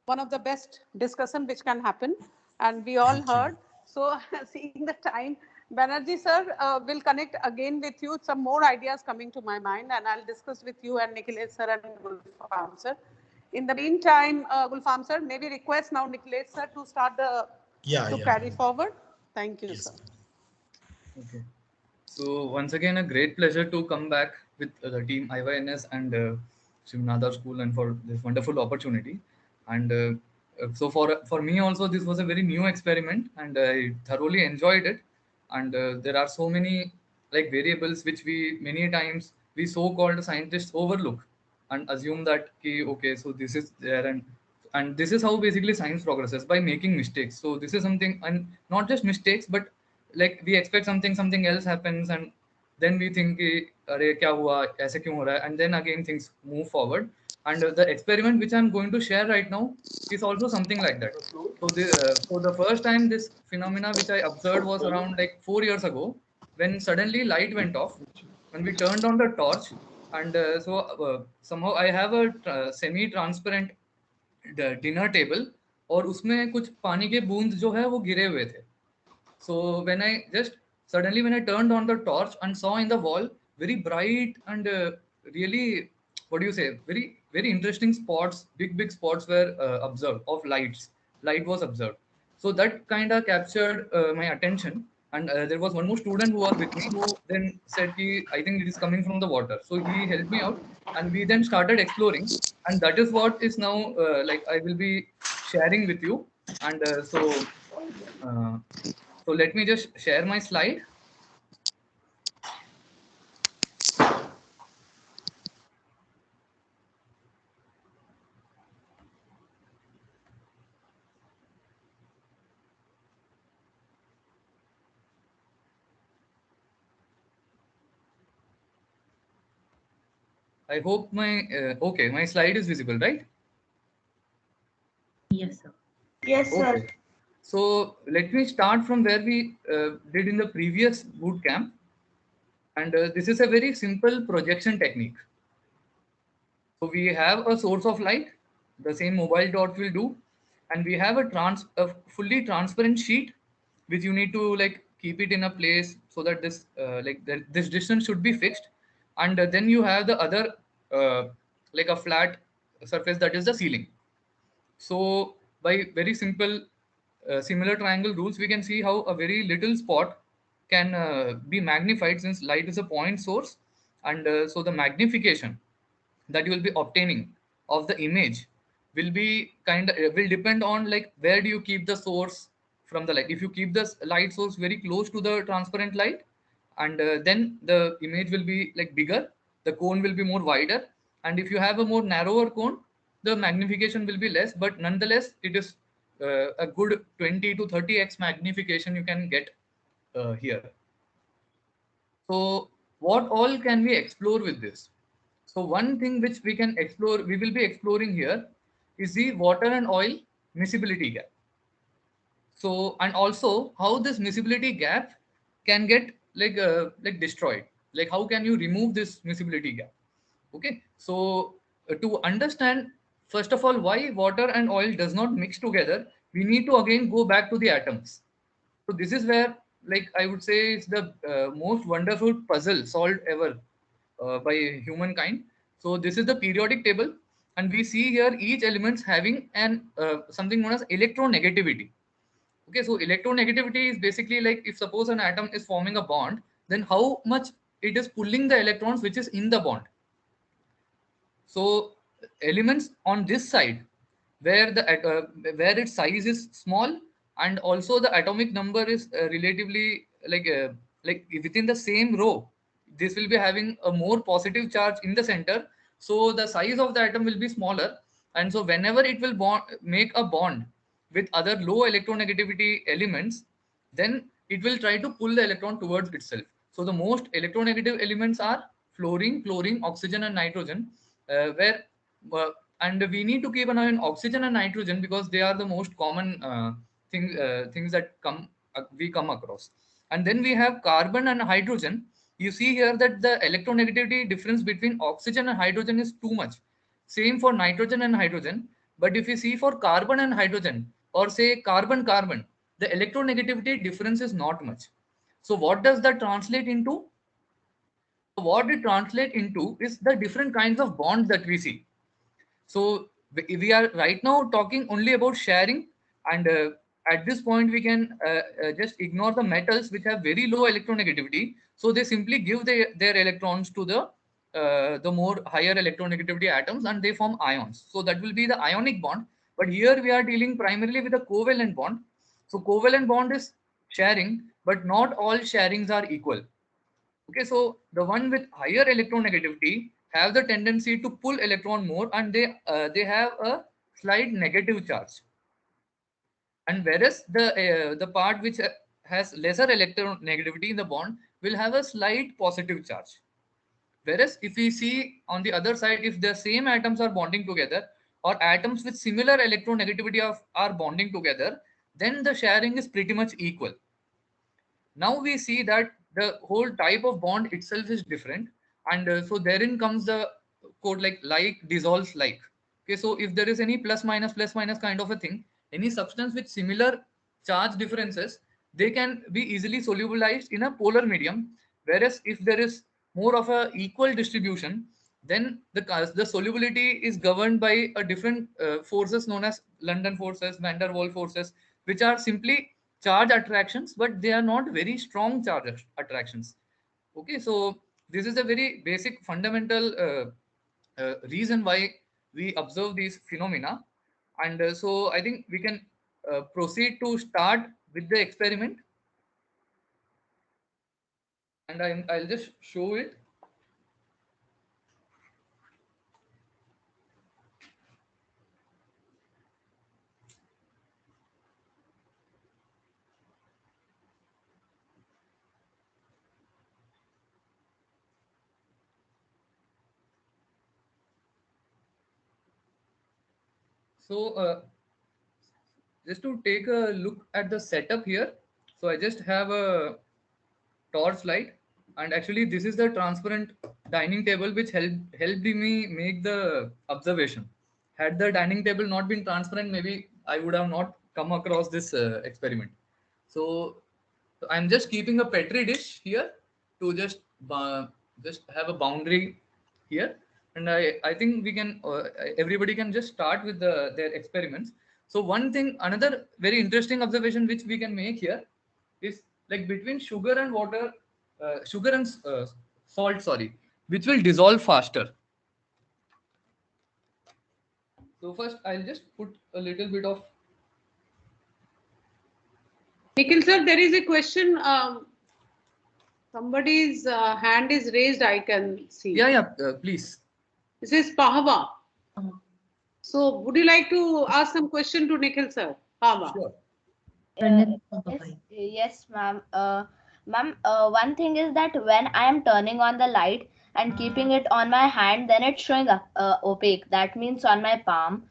one of the best discussion which can happen, and we all heard. So, seeing the time, Banerjee sir will connect again with you. Some more ideas coming to my mind, and I'll discuss with you and Nikhilesh sir and Gulfam sir. In the meantime, Gulfam sir, maybe request now Nikhilesh sir to start to carry forward. Thank you, sir. Okay. So once again, a great pleasure to come back with the team IYNS and Shivnada School and for this wonderful opportunity. And so for me also, this was a very new experiment and I thoroughly enjoyed it. And there are so many like variables which we many times we so-called scientists overlook and assume that okay, so this is there and this is how basically science progresses by making mistakes. So this is something, and not just mistakes, but like we expect something else happens and then we think कि, अरे क्या हुआ ऐसे क्यों हो रहा है, and then again things move forward. And the experiment which I'm going to share right now is also something like that. So the first time this phenomena which I observed was around like 4 years ago, when suddenly light went off when we turned on the torch. And somehow I have a semi transparent dinner table और उसमें कुछ पानी के बूंद जो है वो गिरे हुए थे. So when I just suddenly when I turned on the torch and saw in the wall very bright and really, what do you say, very interesting spots, big spots were observed of light was observed. So that kind of captured my attention. And there was one more student who was with me who then said I think it is coming from the water. So he helped me out and we then started exploring, and that is what is now like I will be sharing with you. And so let me just share my slide. I hope okay, my slide is visible, right? Yes, sir. Yes, sir. Okay. So let me start from where we did in the previous boot camp. And this is a very simple projection technique. So we have a source of light, the same mobile dot will do, and we have a fully transparent sheet, which you need to like keep it in a place so that this this distance should be fixed. And then you have the other like a flat surface, that is the ceiling. So by very simple similar triangle rules, we can see how a very little spot can be magnified since light is a point source. And so the magnification that you will be obtaining of the image will be will depend on like where do you keep the source from the light. If you keep the light source very close to the transparent light, and then the image will be like bigger, the cone will be more wider. And if you have a more narrower cone, the magnification will be less, but nonetheless it is a good 20 to 30x magnification you can get here. So what all can we explore with this? So one thing which we can explore, we will be exploring here, is the water and oil miscibility gap. So, and also how this miscibility gap can get like destroyed. Like how can you remove this miscibility gap? Okay, so to understand first of all why water and oil does not mix together, we need to again go back to the atoms. So this is where, like I would say, it's the most wonderful puzzle solved ever by humankind. So this is the periodic table, and we see here each elements having an something known as electronegativity. Okay, so electronegativity is basically like if suppose an atom is forming a bond, then how much it is pulling the electrons which is in the bond. So elements on this side where where its size is small and also the atomic number is like within the same row, this will be having a more positive charge in the center, so the size of the atom will be smaller, and so whenever it will make a bond with other low electronegativity elements, then it will try to pull the electron towards itself. So the most electronegative elements are fluorine, chlorine, oxygen and nitrogen, where and we need to keep an eye on oxygen and nitrogen because they are the most common things that we come across. And then we have carbon and hydrogen. You see here that the electronegativity difference between oxygen and hydrogen is too much. Same for nitrogen and hydrogen. But if you see for carbon and hydrogen, or say carbon carbon, the electronegativity difference is not much. So what does that translate into? What it translates into is the different kinds of bonds that we see. So we are right now talking only about sharing, and at this point we can just ignore the metals which have very low electronegativity. So they simply give their electrons to the more higher electronegativity atoms and they form ions. So that will be the ionic bond. But here we are dealing primarily with a covalent bond. So covalent bond is sharing, but not all sharings are equal. Okay, so the one with higher electronegativity have the tendency to pull electron more, and they have a slight negative charge. And whereas the part which has lesser electronegativity in the bond will have a slight positive charge. Whereas if we see on the other side, if the same atoms are bonding together or atoms with similar electronegativity are bonding together, then the sharing is pretty much equal. Now we see that the whole type of bond itself is different, and so therein comes the code like dissolves like. Okay, so if there is any plus minus kind of a thing, any substance with similar charge differences, they can be easily solubilized in a polar medium. Whereas if there is more of a equal distribution, then the solubility is governed by a different forces known as London forces, van der Waals forces, which are simply charge attractions, but they are not very strong charge attractions. Okay, so this is a very basic fundamental reason why we observe these phenomena. And so I think we can proceed to start with the experiment. And I'll just show it. So just to take a look at the setup here. So I just have a torch light, and actually this is the transparent dining table which helped me make the observation. Had the dining table not been transparent, maybe I would have not come across this experiment. So I'm just keeping a petri dish here to just have a boundary here, and I think we can everybody can just start with their experiments. So one thing, another very interesting observation which we can make here is like between sugar and water, sugar and salt, sorry, which will dissolve faster. So first I'll just put a little bit of. Nikhil sir, there is a question. Somebody's hand is raised, I can see. Yeah, please. This is Pahava. So would you like to ask some question to Nikhil sir? Pahava. Sure. Yes, ma'am. Ma'am, one thing is that when I am turning on the light and keeping it on my hand, then it's showing up opaque. That means on my palm.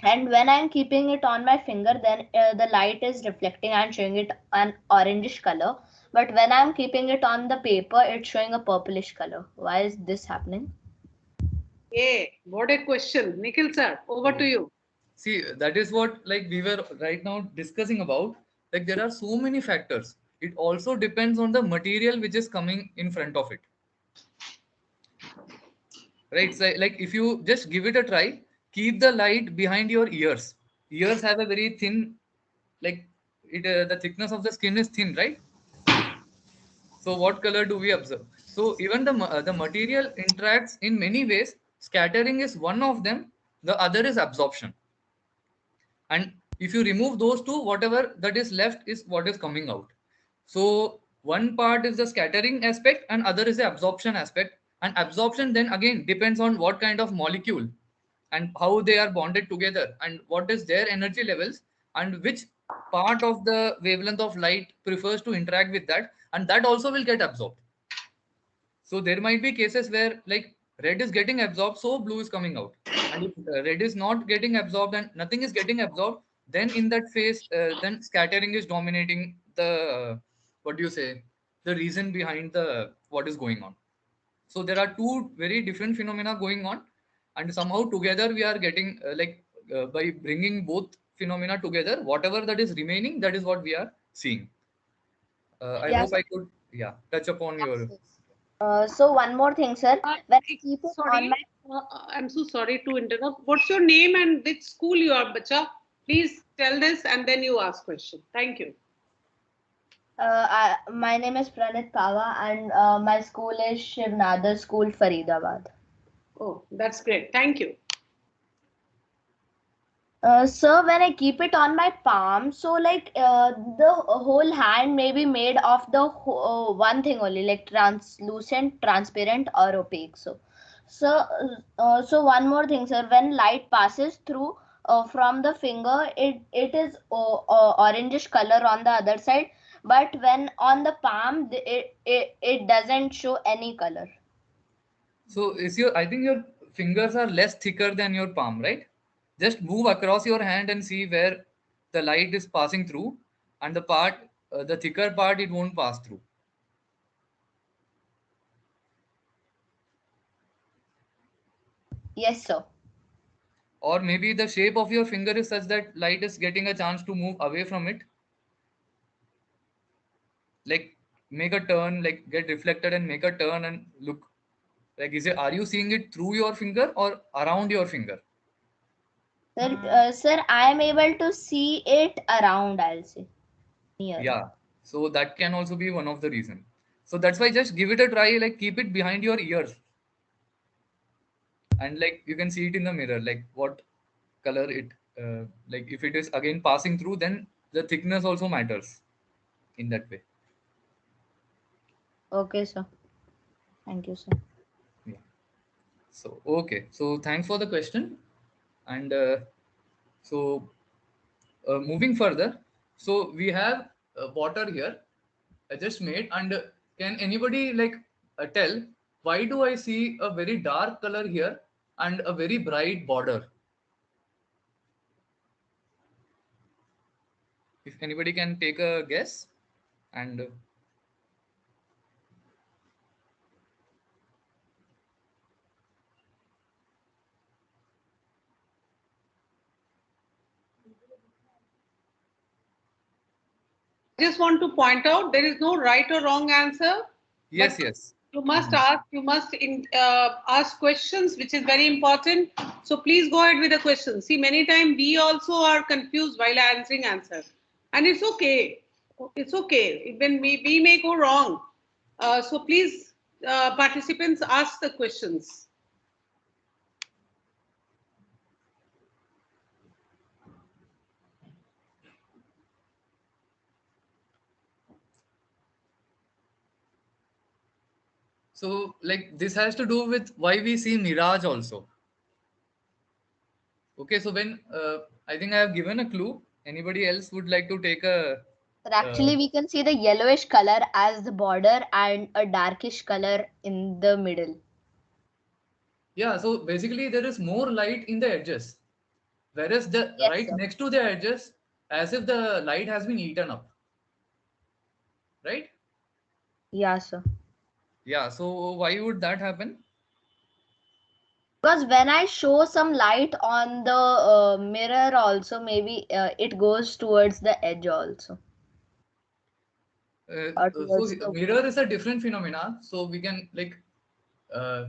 And when I'm keeping it on my finger, then the light is reflecting and showing it an orangish color. But when I'm keeping it on the paper, it's showing a purplish color. Why is this happening? Yeah, what a question. Nikhil sir, over to you. See, that is what like we were right now discussing about. Like there are so many factors. It also depends on the material which is coming in front of it. Right? So, like if you just give it a try, keep the light behind your ears. Ears have a very thin, like it the thickness of the skin is thin, right? So what color do we observe? So even the material interacts in many ways. Scattering is one of them. The other is absorption. And if you remove those two, whatever that is left is what is coming out. So one part is the scattering aspect and other is the absorption aspect. And absorption then again depends on what kind of molecule and how they are bonded together and what is their energy levels and which part of the wavelength of light prefers to interact with that, and that also will get absorbed. So there might be cases where like red is getting absorbed, so blue is coming out. And if red is not getting absorbed and nothing is getting absorbed, then in that phase, then scattering is dominating the, what do you say, the reason behind the what is going on. So there are two very different phenomena going on, and somehow together we are getting by bringing both phenomena together, whatever that is remaining, that is what we are seeing. I Yes. hope I could, yeah, touch upon your. So one more thing, sir. When I keep it on Sorry, my I'm so sorry to interrupt. What's your name and which school you are, bacha? Please tell this and then you ask question. Thank you. my name is Pranit Pava and my school is Shiv Nadar School, Faridabad. Oh, that's great. Thank you. So when I keep it on my palm, so like the whole hand may be made of the one thing only, like translucent, transparent, or opaque. So one more thing, sir. When light passes through from the finger, it is orangish color on the other side. But when on the palm, it doesn't show any color. So is your, I think your fingers are less thicker than your palm, right? Just move across your hand and see where the light is passing through, and the part, the thicker part, it won't pass through. Yes, sir. Or maybe the shape of your finger is such that light is getting a chance to move away from it. Like make a turn, like get reflected and make a turn and look. Like is it, are you seeing it through your finger or around your finger? Sir, I am able to see it around, I'll say. Near. Yeah. So that can also be one of the reasons. So that's why just give it a try, like keep it behind your ears. And like you can see it in the mirror, like what color it, like if it is again passing through, then the thickness also matters in that way. Okay, sir. Thank you, sir. Yeah. So, okay. So thanks for the question. And moving further, so we have water here. I just made, and can anybody like tell why do I see a very dark color here and a very bright border? If anybody can take a guess, and I just want to point out there is no right or wrong answer. yes, but yes. You must ask. You must ask questions, which is very important. So please go ahead with the questions. See, many times we also are confused while answering answers, and it's okay. It's okay. Even we may go wrong. So please, participants, ask the questions. So like this has to do with why we see mirage also. Okay, so when I think I have given a clue. Anybody else would like to take a But actually, we can see the yellowish color as the border and a darkish color in the middle. Yeah, so basically there is more light in the edges, whereas the Yes, right sir. next to the edges, as if the light has been eaten up, right? Yeah, sir. Yeah, so why would that happen? Because when I show some light on the mirror also, maybe it goes towards the edge also. Or So towards the mirror is a different phenomena. So we can like, uh,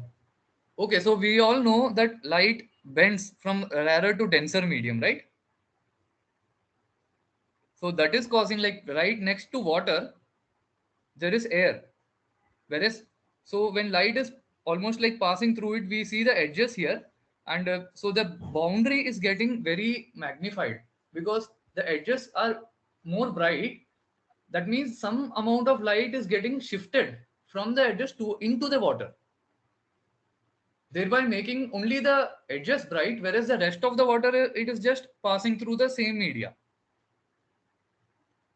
okay, so we all know that light bends from rarer to denser medium, right? So that is causing, like, right next to water, there is air. Whereas, so when light is almost like passing through it, we see the edges here. And so the boundary is getting very magnified because the edges are more bright. That means some amount of light is getting shifted from the edges to into the water, thereby making only the edges bright, whereas the rest of the water, it is just passing through the same media.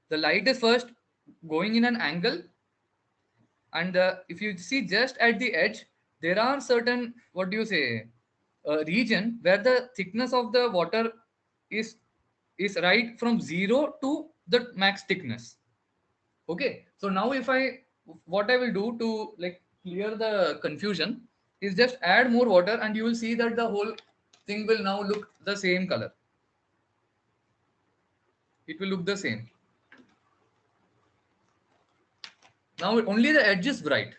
The light is first going in an angle, and if you see just at the edge, there are certain, what do you say, region where the thickness of the water is is right from 0 to the max thickness. Okay, so now if I, what I will do to like clear the confusion is just add more water, and you will see that the whole thing will now look the same color. It will look the same. Now only the edge is bright.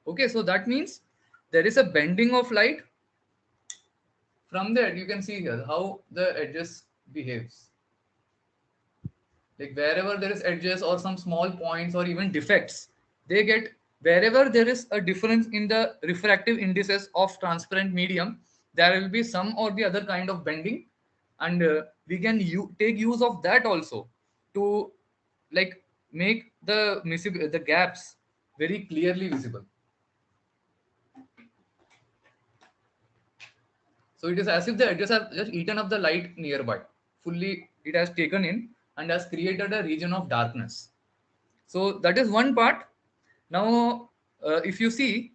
Okay, so that means there is a bending of light from there. You can see here how the edges behaves. Like wherever there is edges or some small points or even defects, they get, wherever there is a difference in the refractive indices of transparent medium, there will be some or the other kind of bending, and we can take use of that also to like make the gaps very clearly visible. So it is as if the edges have just eaten up the light nearby. Fully, it has taken in and has created a region of darkness. So that is one part. Now, if you see,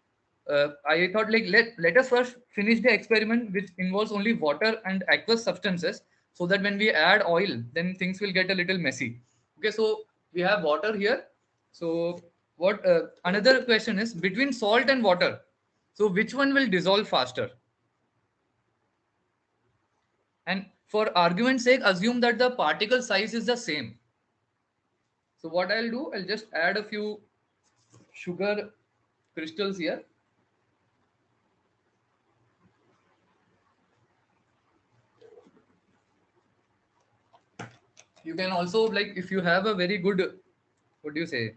I thought like let us first finish the experiment, which involves only water and aqueous substances, so that when we add oil, then things will get a little messy. Okay, so we have water here. So what another question is, between salt and water, so which one will dissolve faster? And for argument's sake, assume that the particle size is the same. So what I'll do, I'll just add a few sugar crystals here. You can also, like, if you have a very good, what do you say?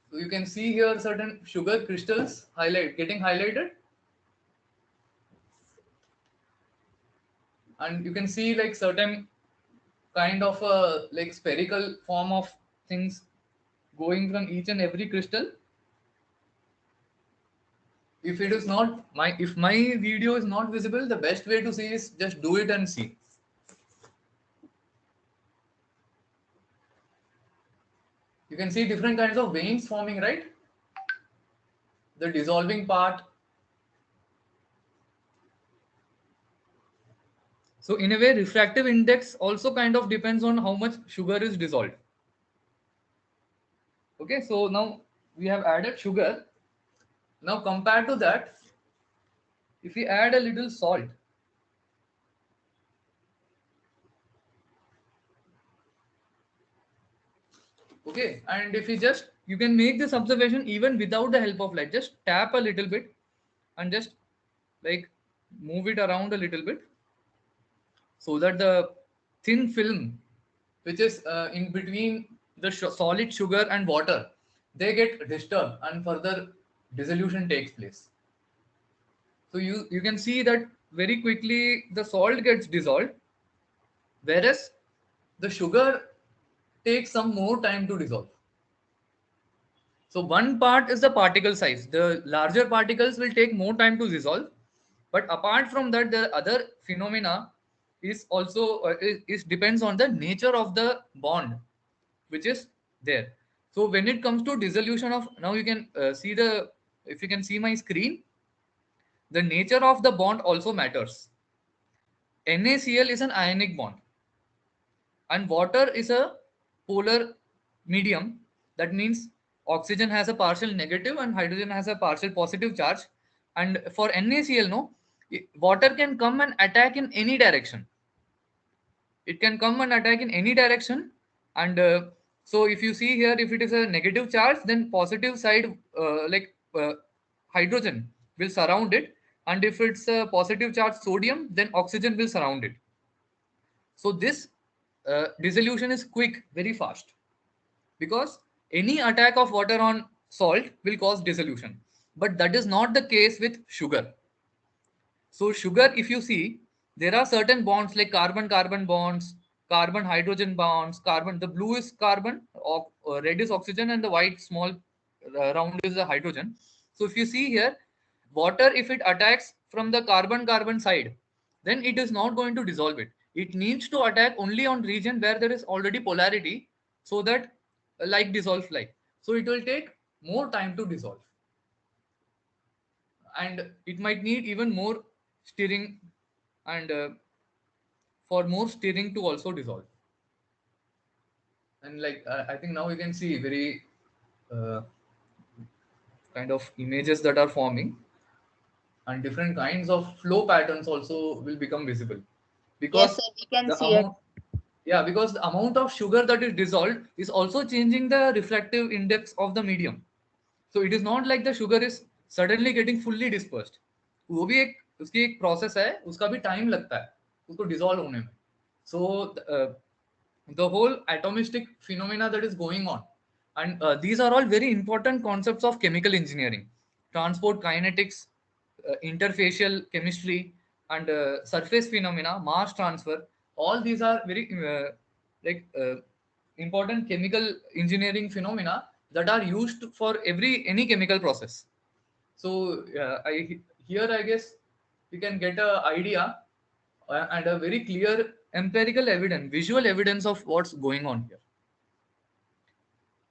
So you can see here certain sugar crystals getting highlighted. And you can see like certain kind of a like spherical form of things going from each and every crystal. If it is not if my video is not visible, the best way to see is just do it and see. You can see different kinds of veins forming, right? The dissolving part. So in a way, refractive index also kind of depends on how much sugar is dissolved. Okay, so now we have added sugar. Now compared to that, if we add a little salt, okay, and if we just, you can make this observation even without the help of light. Just tap a little bit and just like move it around a little bit, so that the thin film which is in between the solid sugar and water, they get disturbed and further dissolution takes place. So you can see that very quickly the salt gets dissolved, whereas the sugar takes some more time to dissolve. So one part is the particle size. The larger particles will take more time to dissolve, But apart from that, the other phenomena is also is depends on the nature of the bond which is there. So when it comes to dissolution of, now you can see the, if you can see my screen, the nature of the bond also matters. NaCl is an ionic bond and water is a polar medium. That means oxygen has a partial negative and hydrogen has a partial positive charge. And for NaCl, no, water can come and attack in any direction. It can come and attack in any direction. And so if you see here, if it is a negative charge, then positive side hydrogen will surround it. And if it's a positive charge sodium, then oxygen will surround it. So this dissolution is quick, very fast, because any attack of water on salt will cause dissolution. But that is not the case with sugar. So sugar, if you see, there are certain bonds like carbon-carbon bonds, carbon-hydrogen bonds, carbon, the blue is carbon, red is oxygen, and the white small round is the hydrogen. So if you see here, water, if it attacks from the carbon-carbon side, then it is not going to dissolve it. It needs to attack only on region where there is already polarity, so that like dissolves like. So it will take more time to dissolve. And it might need even more stirring, and for more stirring to also dissolve. And like I think now you can see very kind of images that are forming, and different kinds of flow patterns also will become visible, because Yes, sir, we can the see it. amount, yeah, because the amount of sugar that is dissolved is also changing the refractive index of the medium. So it is not like the sugar is suddenly getting fully dispersed. वो भी एक उसकी एक process है, उसका भी time लगता है उसको डिसॉल्व होने में. So the whole atomistic phenomena that is going on, and these are all very important concepts of chemical engineering: transport kinetics, interfacial chemistry, and surface phenomena, mass transfer. All these are very important chemical engineering phenomena that are used for any chemical process. So here I guess we can get an idea and a very clear empirical evidence, visual evidence of what's going on here.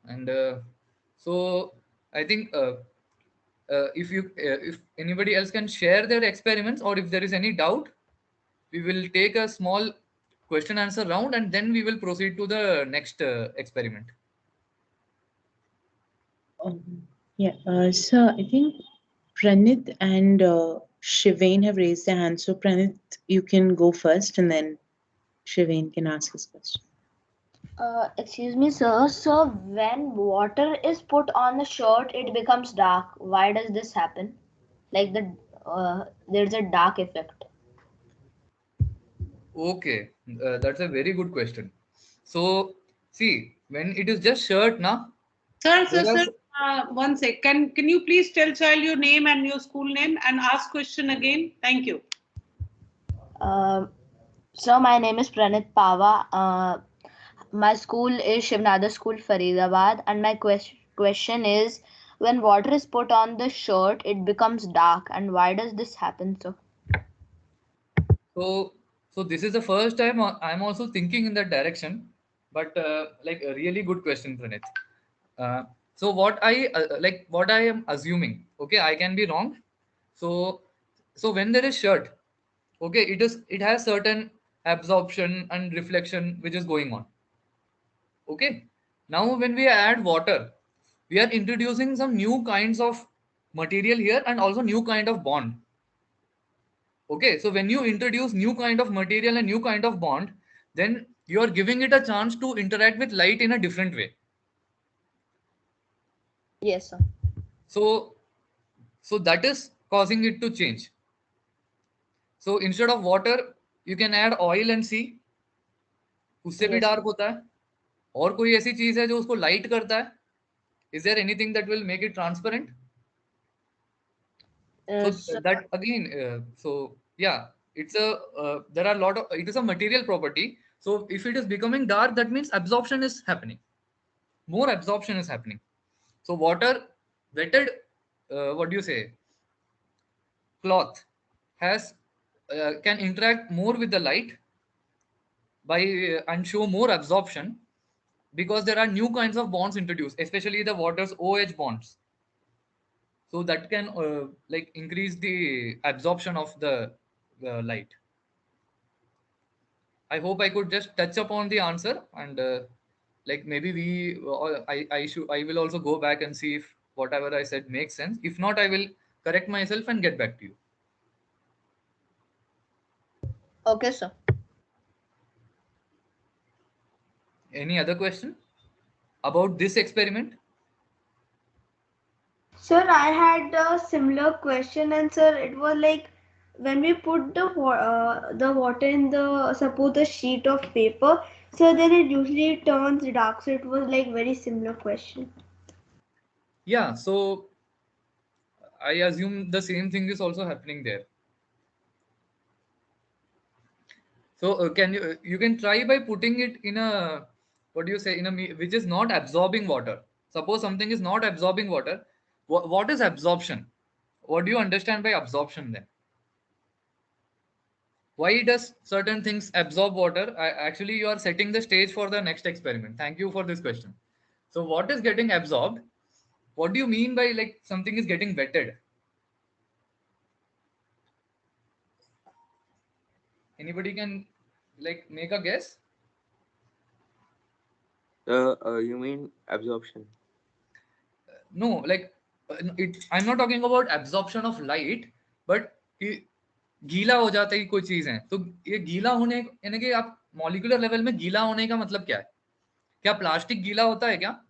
And so I think if anybody else can share their experiments, or if there is any doubt, we will take a small question answer round, and then we will proceed to the next experiment. So I think Pranit and Shivain have raised their hands. So Pranit, you can go first, and then Shivain can ask his question. Excuse me, sir. So when water is put on the shirt, it becomes dark. Why does this happen? Like there's a dark effect. Okay, that's a very good question. So see, when it is just shirt, na. Sir, one sec. Can you please tell child your name and your school name and ask question again? Thank you. So my name is Pranit Pava. My school is Shivnada School, Faridabad, and my question is, when water is put on the shirt, it becomes dark, and why does this happen, sir? So this is the first time I'm also thinking in that direction, but like a really good question, Pranit. So what I am assuming, okay, I can be wrong. So when there is shirt, okay, it has certain absorption and reflection which is going on. Okay, now when we add water, we are introducing some new kinds of material here and also new kind of bond. Okay, so when you introduce new kind of material and new kind of bond, then you are giving it a chance to interact with light in a different way. Yes, sir. So that is causing it to change. So instead of water, you can add oil and see. उससे भी dark होता है. और कोई ऐसी चीज है जो उसको लाइट करता है? Is there anything that will make it transparent? So that again, so yeah, it's there are a lot of, it is a material property. So if it is becoming dark, that means absorption is happening. More absorption is happening. So water wetted, what do you say? Cloth. has can interact more with the light by and show more absorption, because there are new kinds of bonds introduced, especially the water's OH bonds. So that can like increase the absorption of the light. I hope I could just touch upon the answer, and like maybe I will also go back and see if whatever I said makes sense. If not, I will correct myself and get back to you. Okay, sir. Any other question about this experiment? Sir, I had a similar question, and sir, it was like when we put the water in the suppose the sheet of paper, so then it usually turns dark. So it was like very similar question. Yeah, so I assume the same thing is also happening there. So can you can try by putting it in a, what do you say, in a which is not absorbing water. Suppose something is not absorbing water. What is absorption? What do you understand by absorption then? Why does certain things absorb water? Actually, you are setting the stage for the next experiment. Thank you for this question. So what is getting absorbed? What do you mean by like something is getting wetted? Anybody can like make a guess? You mean absorption? No, like I'm not talking about absorption of light, but गीला हो जाता है कोई चीज है, तो ये गीला होने यानी कि आप मॉलिक्यूलर लेवल में गीला होने का मतलब क्या है? क्या प्लास्टिक गीला होता है क्या?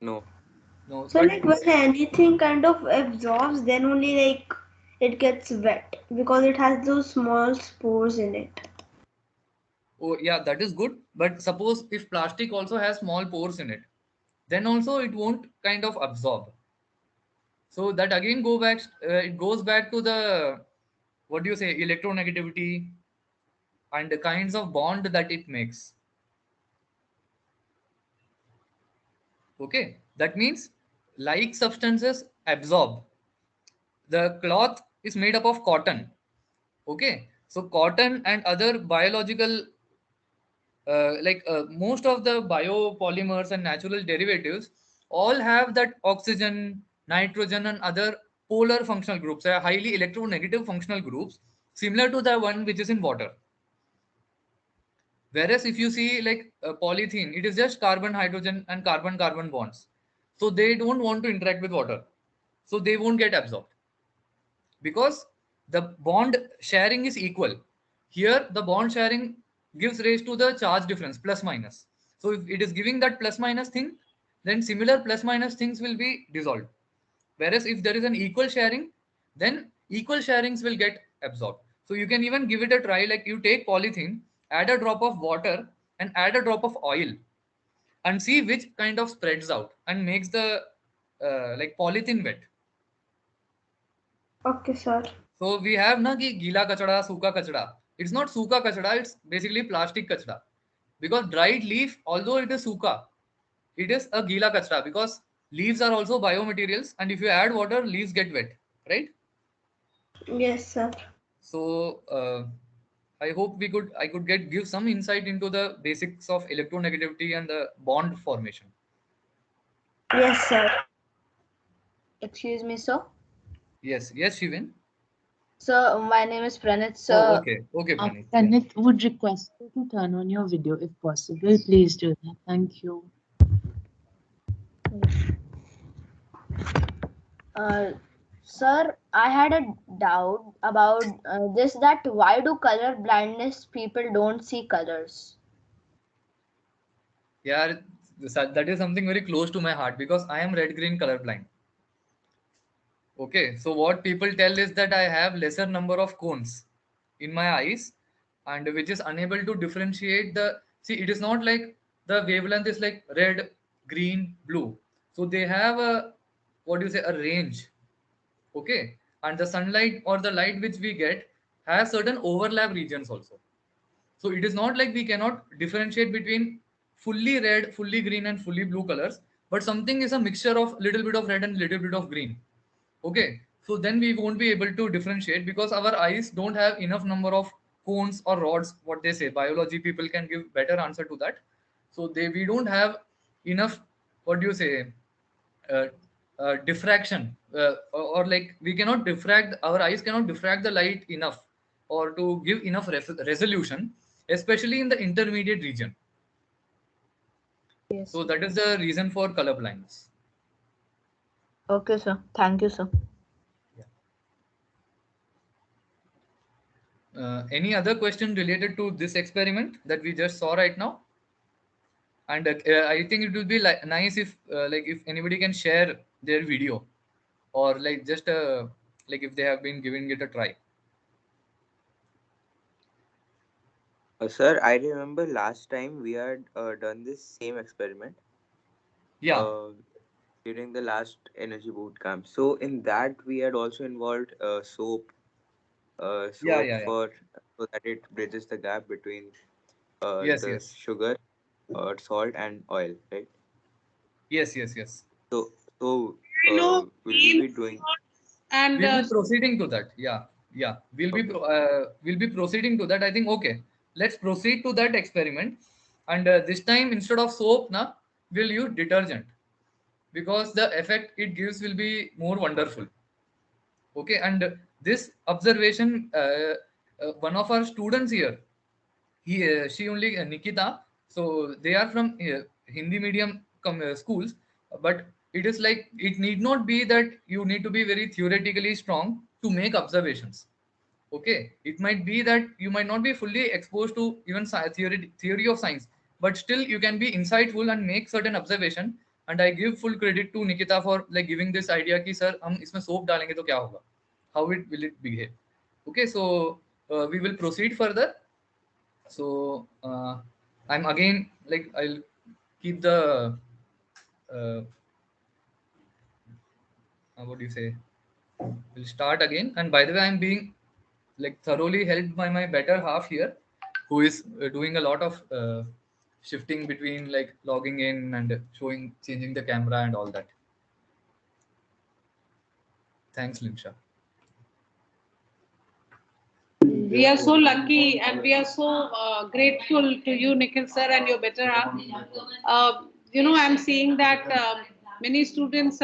No. No. So like when anything kind of absorbs, then only like it gets wet because it has those small spores in it. Oh yeah, that is good. But suppose if plastic also has small pores in it, then also it won't kind of absorb. So that again it goes back to the, what do you say, electronegativity and the kinds of bond that it makes. Okay, that means like substances absorb. The cloth is made up of cotton. Okay, so cotton and other biological most of the biopolymers and natural derivatives all have that oxygen, nitrogen, and other polar functional groups. They are highly electronegative functional groups, similar to the one which is in water. Whereas if you see like polythene, it is just carbon, hydrogen, and carbon-carbon bonds. So they don't want to interact with water. So they won't get absorbed. Because the bond sharing is equal. Here, the bond sharing gives rise to the charge difference, plus minus. So if it is giving that plus minus thing, then similar plus minus things will be dissolved. Whereas if there is an equal sharing, then equal sharings will get absorbed. So you can even give it a try, like you take polythene, add a drop of water and add a drop of oil and see which kind of spreads out and makes the like polythene wet. Okay, sir. So we have na ki gila kachada, suka kachada. It's not suka kachada, it's basically plastic kachada. Because dried leaf, although it is suka, it is a gila kachada because leaves are also biomaterials, and if you add water, leaves get wet, right? Yes, sir. So I hope I could give some insight into the basics of electronegativity and the bond formation. Yes, sir. Excuse me, sir. Yes, Shivin. So my name is Pranit, sir. Oh, okay, Pranit. Pranit would request you to turn on your video if possible. Please do that. Thank you. Sir, I had a doubt about this, that why do color blindness people don't see colors? Yeah, that is something very close to my heart because I am red-green colorblind. Okay, so what people tell is that I have lesser number of cones in my eyes, and which is unable to differentiate the, see, it is not like the wavelength is like red, green, blue. So they have a, what do you say, a range. Okay, and the sunlight or the light which we get has certain overlap regions also. So it is not like we cannot differentiate between fully red, fully green, and fully blue colors, but something is a mixture of little bit of red and little bit of green. Okay, So then we won't be able to differentiate because our eyes don't have enough number of cones or rods, what they say. Biology people can give better answer to that. So we don't have enough, what do you say, uh, diffraction, or like we cannot diffract, our eyes cannot diffract the light enough or to give enough resolution, especially in the intermediate region. Yes. So that is the reason for color blindness. Okay, sir. Thank you, sir. Any other question related to this experiment that we just saw right now? And I think it would be like nice if like if anybody can share their video, or like just like if they have been giving it a try. Sir, I remember last time we had done this same experiment. Yeah. During the last energy boot camp. So in that we had also involved soap, Yeah. for so that it bridges the gap between Yes. the sugar or salt and oil, right? Yes. So You know, will we be doing? and We'll be proceeding to that. Yeah. We'll be proceeding to that. I think okay. Let's proceed to that experiment, and this time instead of soap, we'll use detergent, because the effect it gives will be more wonderful. Okay, and this observation, one of our students here, she only Nikita. So they are from Hindi medium schools, but it is like it need not be that you need to be very theoretically strong to make observations. Okay, it might be that you might not be fully exposed to even theory of science, but still you can be insightful and make certain observation. And I give full credit to Nikita for like giving this idea कि sir हम इसमें soap डालेंगे तो क्या होगा, how it will it behave. Okay, so we will proceed further. So I'm again like I'll keep the what do you say, we'll start again. And by the way, I'm being like thoroughly helped by my better half here, who is doing a lot of shifting between like logging in and changing the camera and all that. Thanks, Linsha. we are so lucky and we are so grateful to you, Nikhil sir, and your better half. I'm seeing that many students,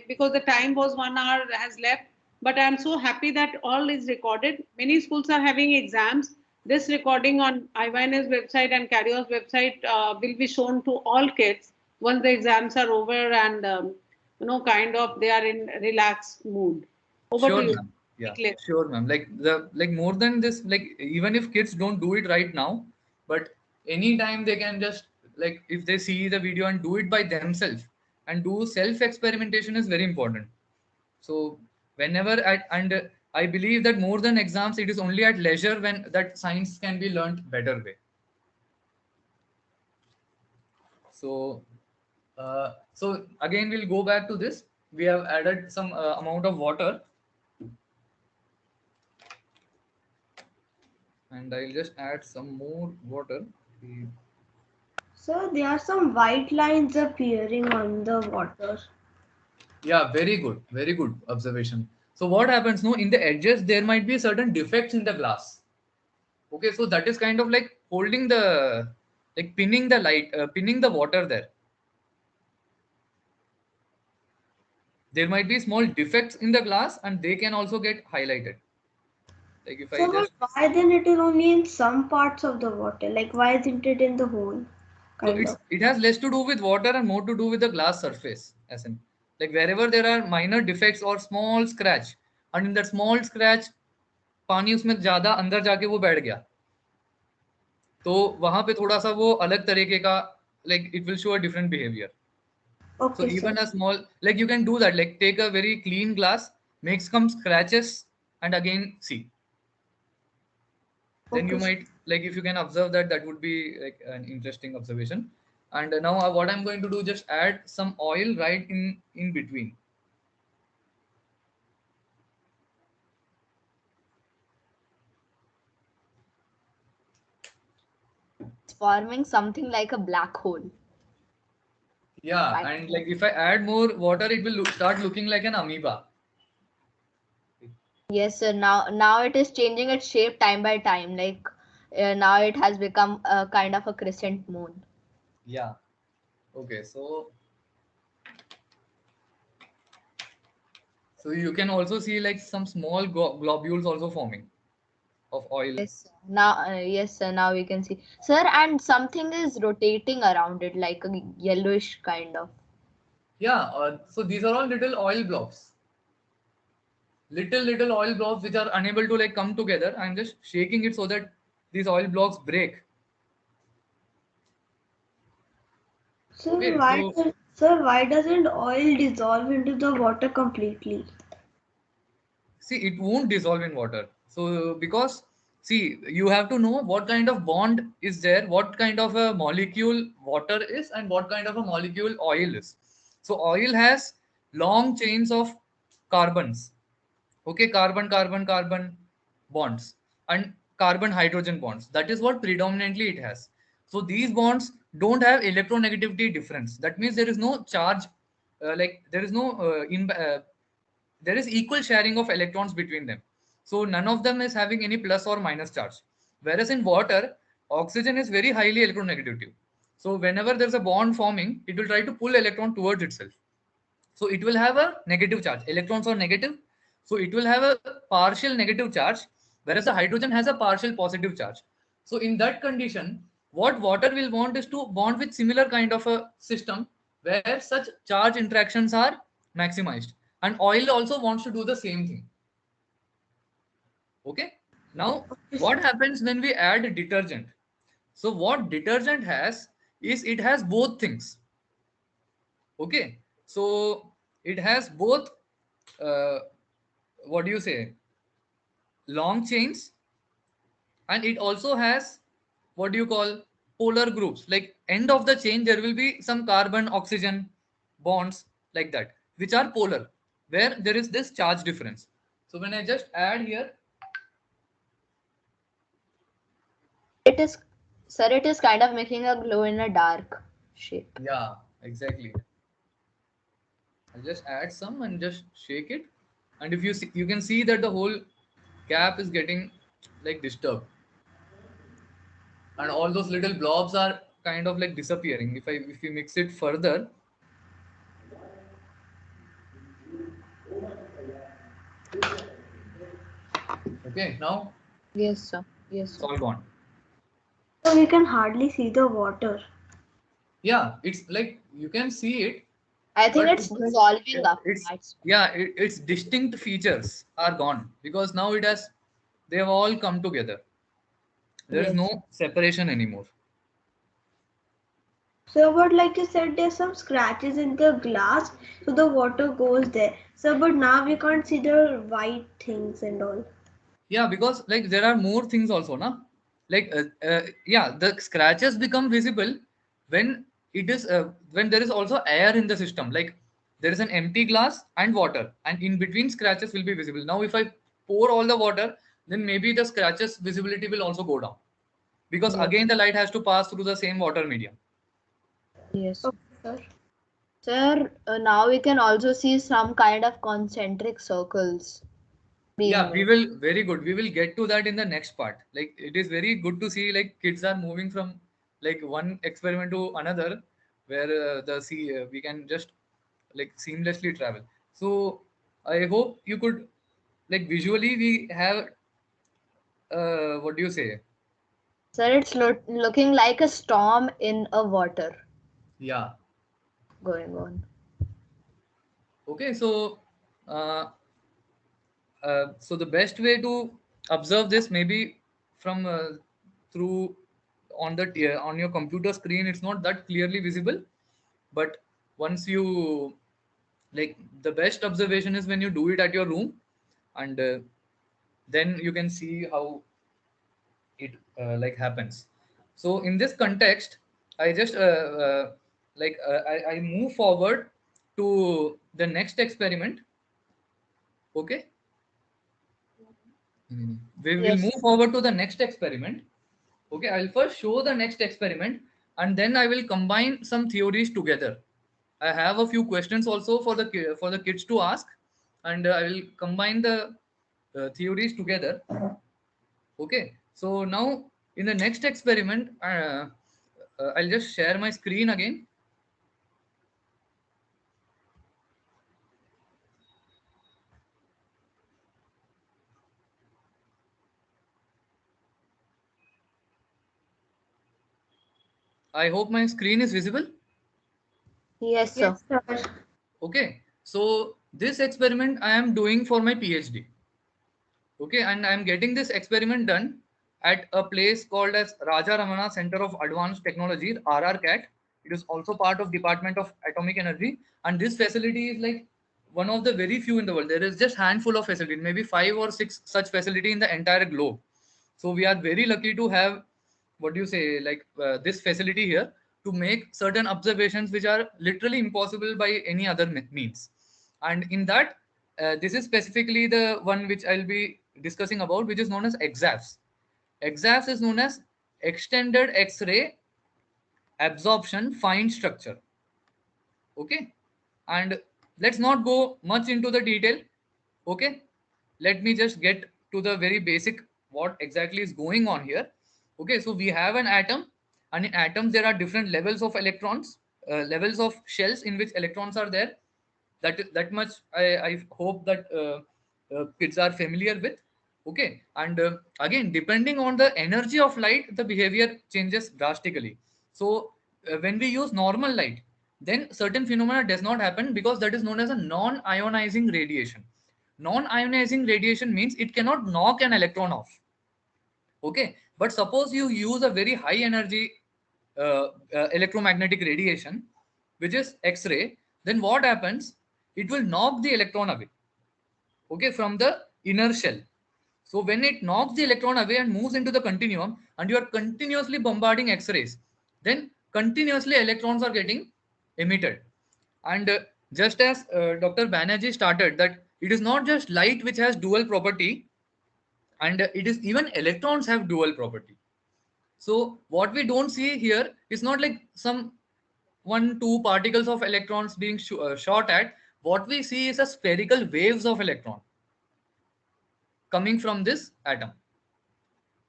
because the time was 1 hour has left, but I'm so happy that all is recorded. Many schools are having exams. This recording on IYNS website and Carrier's website will be shown to all kids once the exams are over and, kind of they are in relaxed mood. Over Sure, to you. ma'am. Yeah, sure, ma'am. Like more than this, like even if kids don't do it right now, but anytime they can just like if they see the video and do it by themselves and do self experimentation is very important. So whenever I believe that more than exams, it is only at leisure when that science can be learned better way. So so again we'll go back to this. We have added some amount of water. And I'll just add some more water. So there are some white lines appearing on the water. Yeah, very good observation. So what happens now, in the edges there might be certain defects in the glass. Okay, so that is kind of like holding the, like pinning the light, pinning the water there. There might be small defects in the glass and they can also get highlighted. Like if So I just, why then it is only in some parts of the water? Like why isn't it in the whole? so it has less to do with water and more to do with the glass surface, as in like wherever there are minor defects or small scratch, and in that small scratch पानी उसमें ज्यादा अंदर जाके वो बैठ गया, तो वहां पे थोड़ा सा वो अलग तरीके का, like it will show a different behavior. Okay, so even a small, like you can do that, like take a very clean glass, make some scratches and again see. Then you might, like if you can observe that, that would be like an interesting observation. And now what I'm going to do, just add some oil right in between. It's forming something like a black hole. Yeah, and like if I add more water, it will start looking like an amoeba. Yes, sir. Now it is changing its shape time by time. Like now it has become a kind of a crescent moon. Yeah. Okay. So you can also see like some small globules also forming of oil. Yes, sir. Now, yes, sir. Now we can see, sir, and something is rotating around it, like a yellowish kind of. Yeah. So these are all little oil blobs. Little oil blobs which are unable to like come together. I'm just shaking it so that these oil blocks break. Sir, Okay. why, So sir, why doesn't oil dissolve into the water completely? see, it won't dissolve in water. So because see, you have to know what kind of bond is there, what kind of a molecule water is, and what kind of a molecule oil is. So oil has long chains of carbons. Okay, carbon bonds and carbon hydrogen bonds. That is what predominantly it has. So these bonds don't have electronegativity difference. That means there is no charge, like there is no there is equal sharing of electrons between them. So none of them is having any plus or minus charge. Whereas in water, oxygen is very highly electronegative. So whenever there's a bond forming, it will try to pull electron towards itself. So it will have a negative charge. Electrons are negative. So it will have a partial negative charge, whereas the hydrogen has a partial positive charge. So in that condition, what water will want is to bond with similar kind of a system where such charge interactions are maximized. And oil also wants to do the same thing. Okay. Now, what happens when we add detergent? So what detergent has is it has both things. Okay. So it has both, uh, what do you say, long chains, and it also has what do you call polar groups. Like end of the chain, there will be some carbon oxygen bonds like that, which are polar, where there is this charge difference. So when I just add here, It is, sir. It is kind of making a glow in a dark shape. yeah, exactly. I'll just add some and just shake it. And if you see, you can see that the whole cap is getting like disturbed. And all those little blobs are kind of like disappearing. If you mix it further, okay, now Yes, sir. Yes, it's sir. all gone. So we can hardly see the water. Yeah, it's like you can see it, I think but it's dissolving up. it's That's yeah, its distinct features are gone because now it has they have all come together. There is yes. no separation anymore. So, but like you said, there's some scratches in the glass, so the water goes there. So, but now we can't see the white things and all. Yeah, because like there are more things also, na? Like yeah, the scratches become visible when it is when there is also air in the system. Like there is an empty glass and water, and in between scratches will be visible. Now, if I pour all the water, then maybe the scratches visibility will also go down because Yes. again the light has to pass through the same water medium. Yes. Okay, sir. Sir, now we can also see some kind of concentric circles being Yeah, we made. will very good. We will get to that in the next part. Like it is very good to see like kids are moving from like one experiment to another, where we can just like seamlessly travel. So I hope you could like visually we have what do you say? Sir, it's looking like a storm in a water Yeah. going on. Okay. So uh, so the best way to observe this maybe from through on the on your computer screen. It's not that clearly visible, but once you like the best observation is when you do it at your room, and then you can see how it like happens. So in this context, I just I move forward to the next experiment. Okay. We will Yes. move forward to the next experiment. Okay, I'll first show the next experiment and then I will combine some theories together. I have a few questions also for the kids to ask, and I will combine the theories together. Okay, so now in the next experiment, I'll just share my screen again. I hope my screen is visible. Yes, sir. Yes, sir. Okay, so this experiment I am doing for my PhD. Okay, and I am getting this experiment done at a place called as Raja Ramana Center of Advanced Technology, RRCAT. It is also part of Department of Atomic Energy, and this facility is like one of the very few in the world. There is just handful of facilities, maybe 5 or 6 such facility in the entire globe. So we are very lucky to have, what do you say, like this facility here to make certain observations which are literally impossible by any other means. And in that, this is specifically the one which I'll be discussing about, which is known as EXAFS. EXAFS is known as Extended X-ray Absorption Fine Structure. Okay, and let's not go much into the detail. Okay, let me just get to the very basic what exactly is going on here. Okay, so we have an atom, and in atoms there are different levels of electrons, levels of shells in which electrons are there. That much I hope that kids are familiar with. Okay, and again, depending on the energy of light, the behavior changes drastically. So when we use normal light, then certain phenomena does not happen because that is known as a non-ionizing radiation. Non-ionizing radiation means it cannot knock an electron off. Okay, but suppose you use a very high energy electromagnetic radiation, which is X-ray, then what happens? It will knock the electron away, okay, from the inner shell. So when it knocks the electron away and moves into the continuum, and you are continuously bombarding X-rays, then continuously electrons are getting emitted. And just as Dr. Banerjee started, that it is not just light which has dual property, and it is even electrons have dual property. So what we don't see here is not like some 1-2 particles of electrons being shot at. What we see is a spherical waves of electron coming from this atom.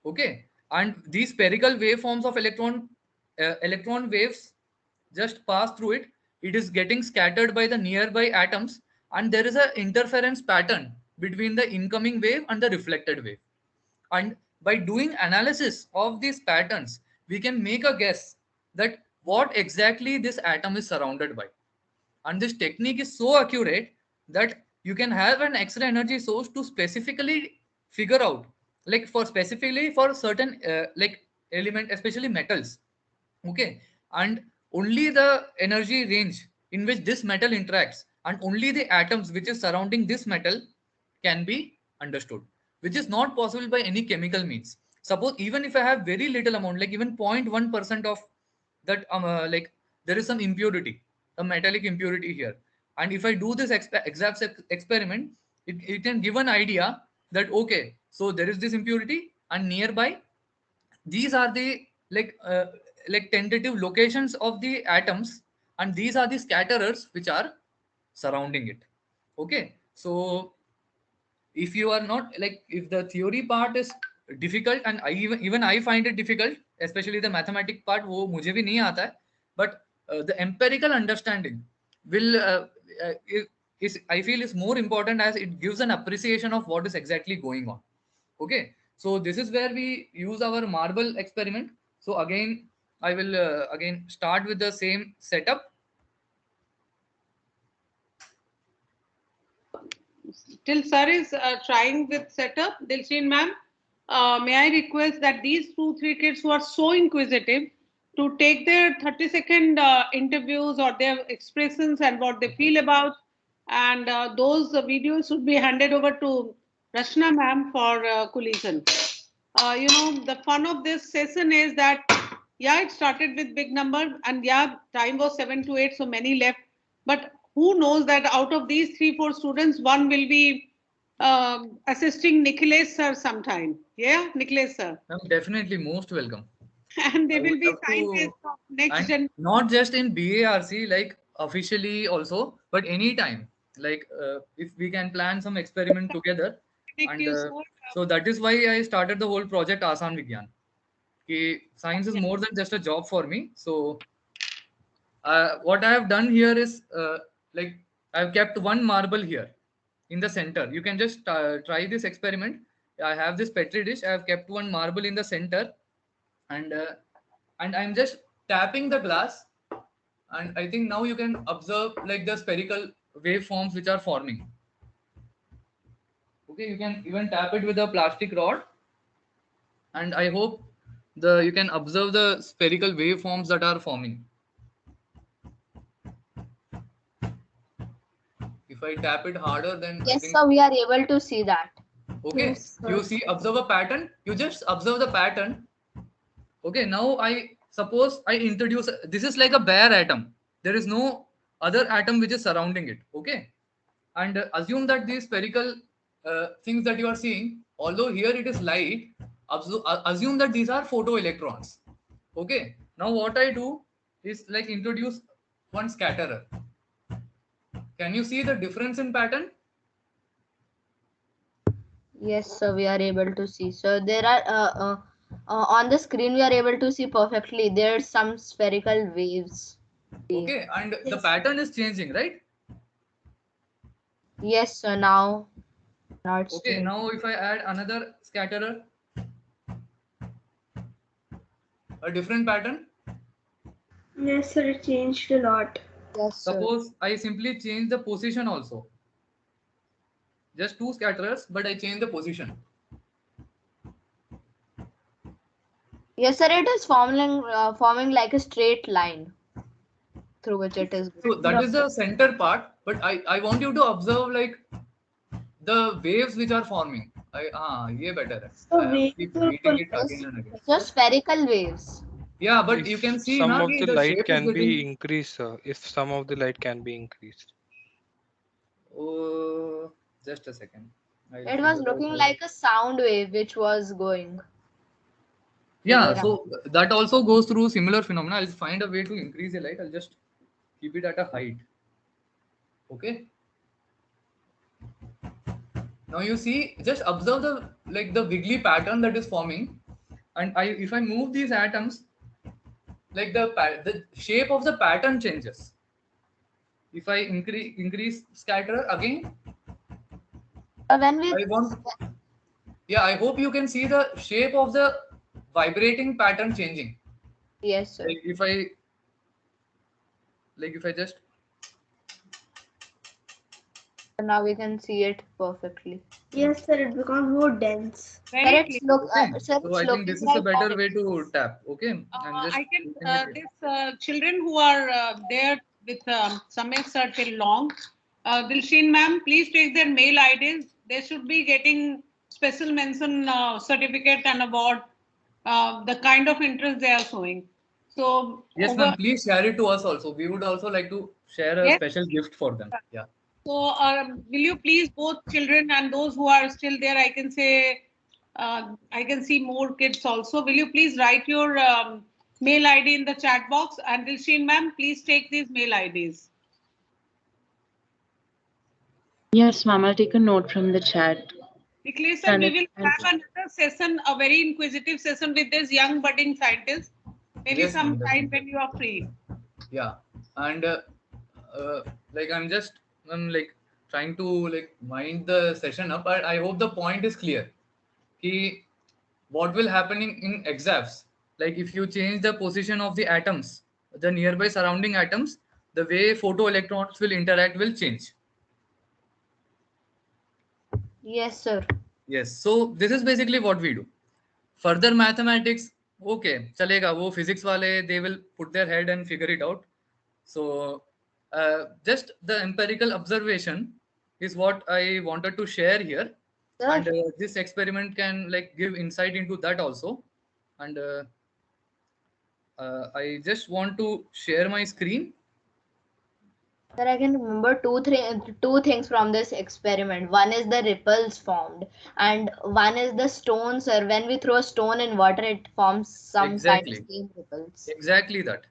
Okay, and these spherical waveforms of electron waves just pass through it. It is getting scattered by the nearby atoms, and there is an interference pattern between the incoming wave and the reflected wave. And by doing analysis of these patterns, we can make a guess that what exactly this atom is surrounded by. And this technique is so accurate that you can have an X-ray energy source to specifically figure out, like specifically for certain like element, especially metals. Okay, and only the energy range in which this metal interacts and only the atoms which is surrounding this metal can be understood, which is not possible by any chemical means. Suppose even if I have very little amount, like even 0.1% of that, like there is some impurity, a metallic impurity here, and if I do this exact experiment, it can give an idea that okay, so there is this impurity, and nearby these are the like tentative locations of the atoms, and these are the scatterers which are surrounding it. Okay, so if you are not like, if the theory part is difficult, and even I find it difficult, especially the mathematics part, wo mujhe bhi nahi aata hai, but the empirical understanding will is I feel is more important, as it gives an appreciation of what is exactly going on. Okay, so this is where we use our marble experiment. So again, I will again start with the same setup. Till sir is trying with setup, Dilshin ma'am, may I request that these 2-3 kids who are so inquisitive to take their 30-second interviews or their expressions and what they feel about, and those videos should be handed over to Rashna ma'am for collision. You know, the fun of this session is that, yeah, it started with big number, and yeah, time was 7 to 8, so many left. But who knows that out of these 3-4 students, one will be assisting Nikhilesh sir sometime. Yeah, Nikhilesh sir. I'm definitely most welcome. And they will be scientists of next gen. Not just in BARC, like officially also, but anytime. Like if we can plan some experiment together, Thank And you, sir. so that is why I started the whole project Asan Vigyan. Science is more than just a job for me. So what I have done here is like I've kept one marble here in the center. You can just try this experiment. I have this petri dish. I have kept one marble in the center, and I'm just tapping the glass, and I think now you can observe like the spherical waveforms which are forming. Okay, you can even tap it with a plastic rod, and I hope you can observe the spherical waveforms that are forming. If I tap it harder, then I Yes, think, sir, we are able to see that. okay, Yes, you sir. see, observe a pattern. You just observe the pattern. Okay, now I suppose I introduce, this is like a bare atom. There is no other atom which is surrounding it. Okay, and assume that these spherical things that you are seeing, although here it is light, assume that these are photoelectrons. Okay, now what I do is like introduce one scatterer. Can you see the difference in pattern? Yes, sir, we are able to see. So there are on the screen we are able to see perfectly. There's some spherical waves. Okay, and the Yes. pattern is changing, right? Yes, sir. Now it's Okay, changed. now if I add another scatterer, a different pattern. Yes, sir, it changed a lot. Yes, sir. Suppose I simply change the position also. Just two scatterers, but I change the position. Yes, sir. It is forming like a straight line through which it is. So that is the center part, but I want you to observe like the waves which are forming. ये better है. So I have to keep waves reading it Just, again and again. just spherical waves. Yeah, but you can If see some na, of ki the the light shape is can be getting. increased, if some of the light can be increased. Oh, just a second. I'll It was figure out looking how. like a sound wave which was going. Yeah, around. so that also goes through similar phenomena. I'll find a way to increase the light. I'll just keep it at a height. Okay. Now you see, just observe the wiggly pattern that is forming, and if I move these atoms, like the shape of the pattern changes. If I increase scatterer again, When we I hope you can see the shape of the vibrating pattern changing. yes, sir. Like if I just. Now we can see it perfectly. Yes, sir, it becomes more dense. Sir, Very it's clear. Okay, sir, so it's I think looking this is a like better orange. way to tap. Okay, I'm just I can, keeping it here. this children who are there with Samir sir till long, Dilshin ma'am, please take their mail IDs. They should be getting special mention certificate and award, the kind of interest they are showing. So Yes, over, ma'am. Please share it to us also. We would also like to share a yes. special gift for them. Yeah. So will you please, both children and those who are still there, I can say, I can see more kids also. Will you please write your mail ID in the chat box? And Dilshin ma'am, please take these mail IDs. Yes, ma'am, I'll take a note from the chat. Nikhilesh sir, we will have another session, a very inquisitive session with this young budding scientist. Maybe Yes, some ma'am, time when you are free. Yeah, and like I'm like trying to like wind the session up, but I hope the point is clear. Ki what will happening in exaphs? Like if you change the position of the atoms, the nearby surrounding atoms, the way photoelectrons will interact will change. Yes, sir. Yes, so this is basically what we do. Further mathematics, okay, chalega, wo physics wale, they will put their head and figure it out. So just the empirical observation is what I wanted to share here. Sir. And this experiment can like give insight into that also. And I just want to share my screen. Sir, I can remember two things from this experiment. One is the ripples formed, and one is the stones. Sir, when we throw a stone in water, it forms some kind of same ripples. Exactly that.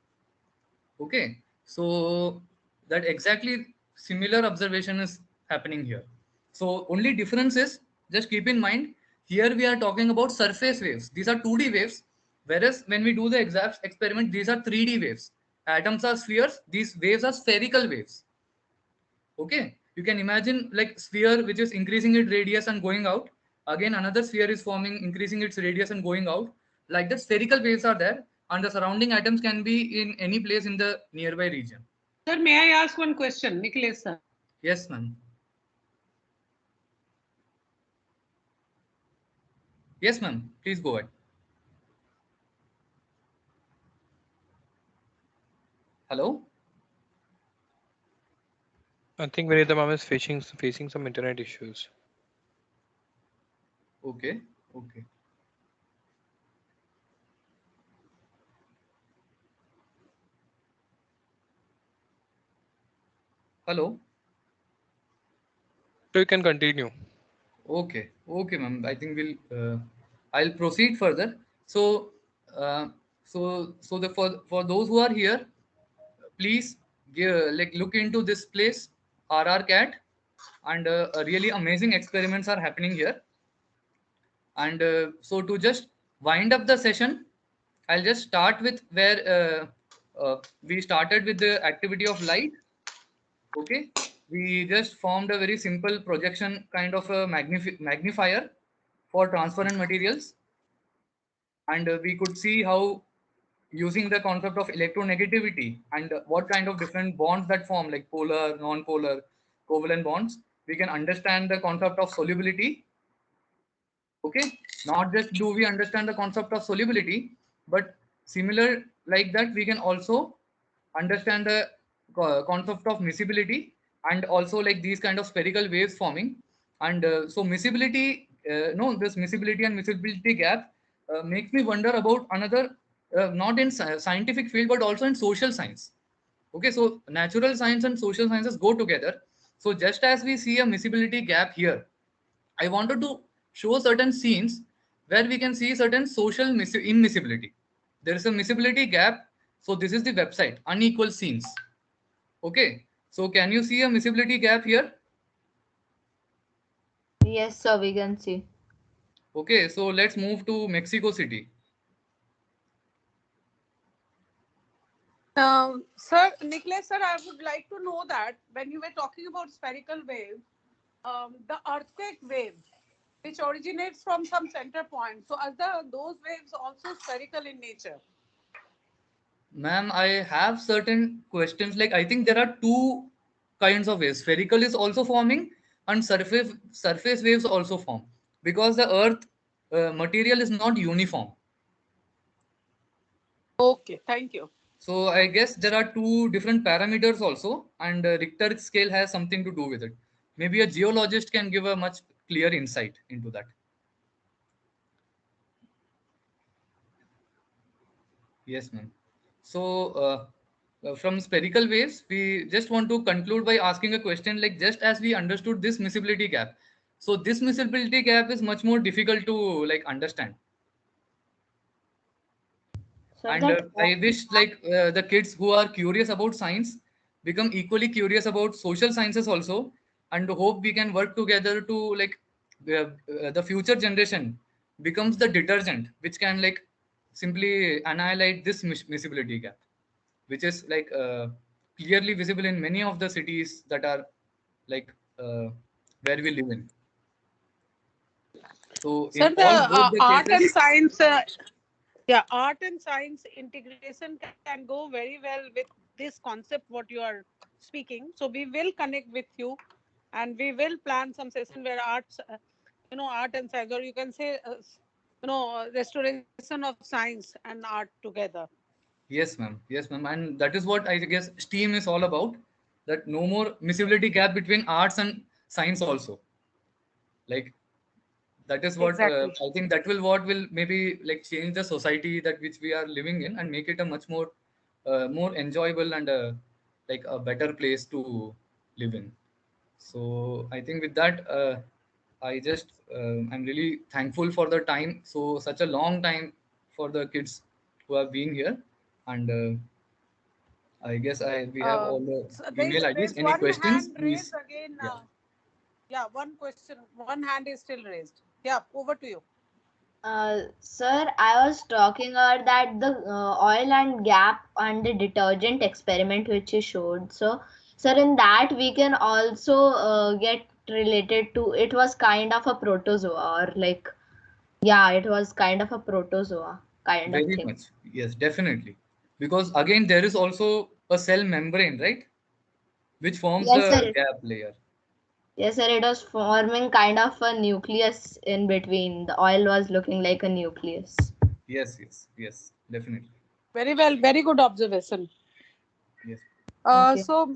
Okay, so that exactly similar observation is happening here. So only difference is just keep in mind, here we are talking about surface waves. These are 2D waves, whereas when we do the exact experiment, these are 3D waves. Atoms are spheres, these waves are spherical waves. Okay, you can imagine like sphere which is increasing its radius and going out. Again, another sphere is forming, increasing its radius and going out. Like that, spherical waves are there, and the surrounding atoms can be in any place in the nearby region. Sir, may I ask one question, Nicholas sir? Yes, ma'am. Yes, ma'am. Please go ahead. Hello? I think Vinita ma'am is facing some internet issues. Okay. Okay. Hello? So you can continue. Okay. Okay, ma'am. I think I'll proceed further. So, so the for those who are here, please look into this place, RRCat, and really amazing experiments are happening here. And so to just wind up the session, I'll just start with where we started with the activity of light. Okay, we just formed a very simple projection kind of a magnifier for transparent materials, and we could see how using the concept of electronegativity and what kind of different bonds that form, like polar, non-polar, covalent bonds, we can understand the concept of solubility. Okay, not just do we understand the concept of solubility, but similar like that we can also understand the concept of miscibility, and also like these kind of spherical waves forming. And so miscibility, no, this miscibility and miscibility gap makes me wonder about another, not in scientific field but also in social science. Okay, so natural science and social sciences go together. So just as we see a miscibility gap here, I wanted to show certain scenes where we can see certain social immiscibility. There is a miscibility gap. So this is the website, unequal scenes. Okay, so can you see a miscibility gap here? Yes, sir, we can see. Okay, so let's move to Mexico City. Sir, Nicholas sir, I would like to know that when you were talking about spherical wave, the earthquake wave, which originates from some center point. So are those waves also spherical in nature? Ma'am, I have certain questions. Like I think there are two kinds of waves. Spherical is also forming, and surface waves also form, because the Earth material is not uniform. Okay, thank you. So I guess there are two different parameters also, and Richter scale has something to do with it. Maybe a geologist can give a much clear insight into that. Yes, ma'am. So from spherical waves, we just want to conclude by asking a question, like just as we understood this miscibility gap. So this miscibility gap is much more difficult to like understand. So And that I wish like the kids who are curious about science become equally curious about social sciences also, and hope we can work together to like the future generation becomes the detergent which can like simply annihilate this miscibility gap, which is like clearly visible in many of the cities that are like where we live in. So Sir, in the all both the art and cases, science, art and science integration can go very well with this concept what you are speaking. So we will connect with you, and we will plan some session where arts, art and science, or you can say, restoration of science and art together. yes, ma'am. Yes, ma'am. And that is what I guess STEAM is all about. That no more miscibility gap between arts and science also. Like that is what Exactly. I think that will maybe like change the society that which we are living in and make it a much more more enjoyable and like a better place to live in. So I think with that, I just I'm really thankful for the time. So such a long time for the kids who have been here, and I guess we have all the So email IDs. there's Any one questions, hand please? raised again. Yeah. Yeah, one question, one hand is still raised. Yeah, over to you. Sir, I was talking about that the oil and gap and the detergent experiment which you showed. So, sir, in that we can also get related to, it was kind of a protozoa or like, yeah, it was kind of a protozoa kind of Very thing. much. Yes, definitely. Because again, there is also a cell membrane, right? Which forms Yes, the sir. gap layer. Yes, sir. It was forming kind of a nucleus in between. The oil was looking like a nucleus. Yes, yes, yes, definitely. Very well, very good observation. Yes. Thank you. So,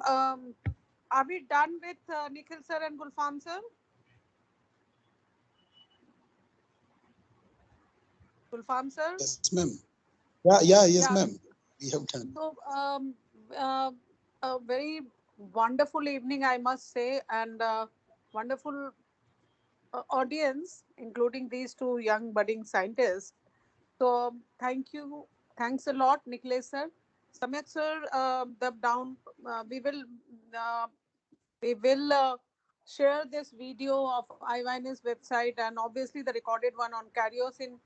are we done with Nikhil sir and Gulfan sir? Gulfan sir? Yes, ma'am. Yes, Yeah. ma'am. We have done. So, uh, a very wonderful evening, I must say, and wonderful audience, including these two young budding scientists. So, thank you. Thanks a lot, Nicholas sir. Samyak sir, the down, uh, we will share this video of iWinus website and obviously the recorded one on Carios in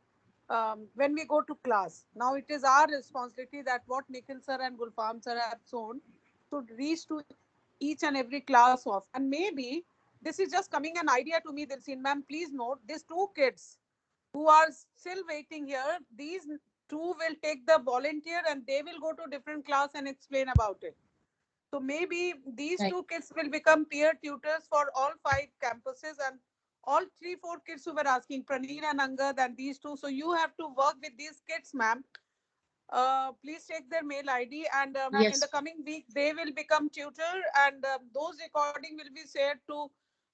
when we go to class. Now it is our responsibility that what Nikhil sir and Gulfam sir have shown should reach to each and every class of. And maybe this is just coming an idea to me, Dilshin ma'am. Please note these two kids who are still waiting here, these two will take the volunteer and they will go to different class and explain about it. So maybe these two kids will become peer tutors for all 5 campuses and all 3-4 kids who were asking, Praneen and Angad and these two. So you have to work with these kids, ma'am. Please take their mail ID and in the coming week they will become tutor and those recording will be shared to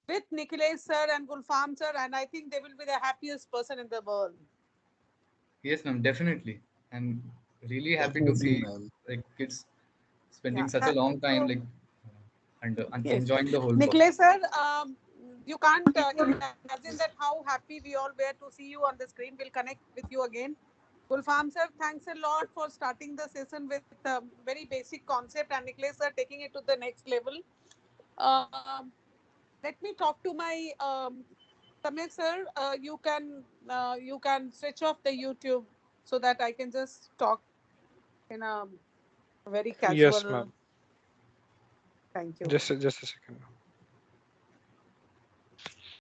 with Nikhilesh sir and Gulfam sir, and I think they will be the happiest person in the world. Yes, ma'am, definitely. And really happy to Definitely, see ma'am. like kids spending Yeah. such a long time So, like and yes. enjoying the whole Nikhilesh process. sir, you can't imagine that how happy we all were to see you on the screen. We'll connect with you again. Gulfam sir, thanks a lot for starting the session with very basic concept and Nikhilesh sir taking it to the next level. Um, Let me talk to my Samyak sir. You can switch off the YouTube so that I can just talk in a very Yes, casual. ma'am. Thank you. Just a second.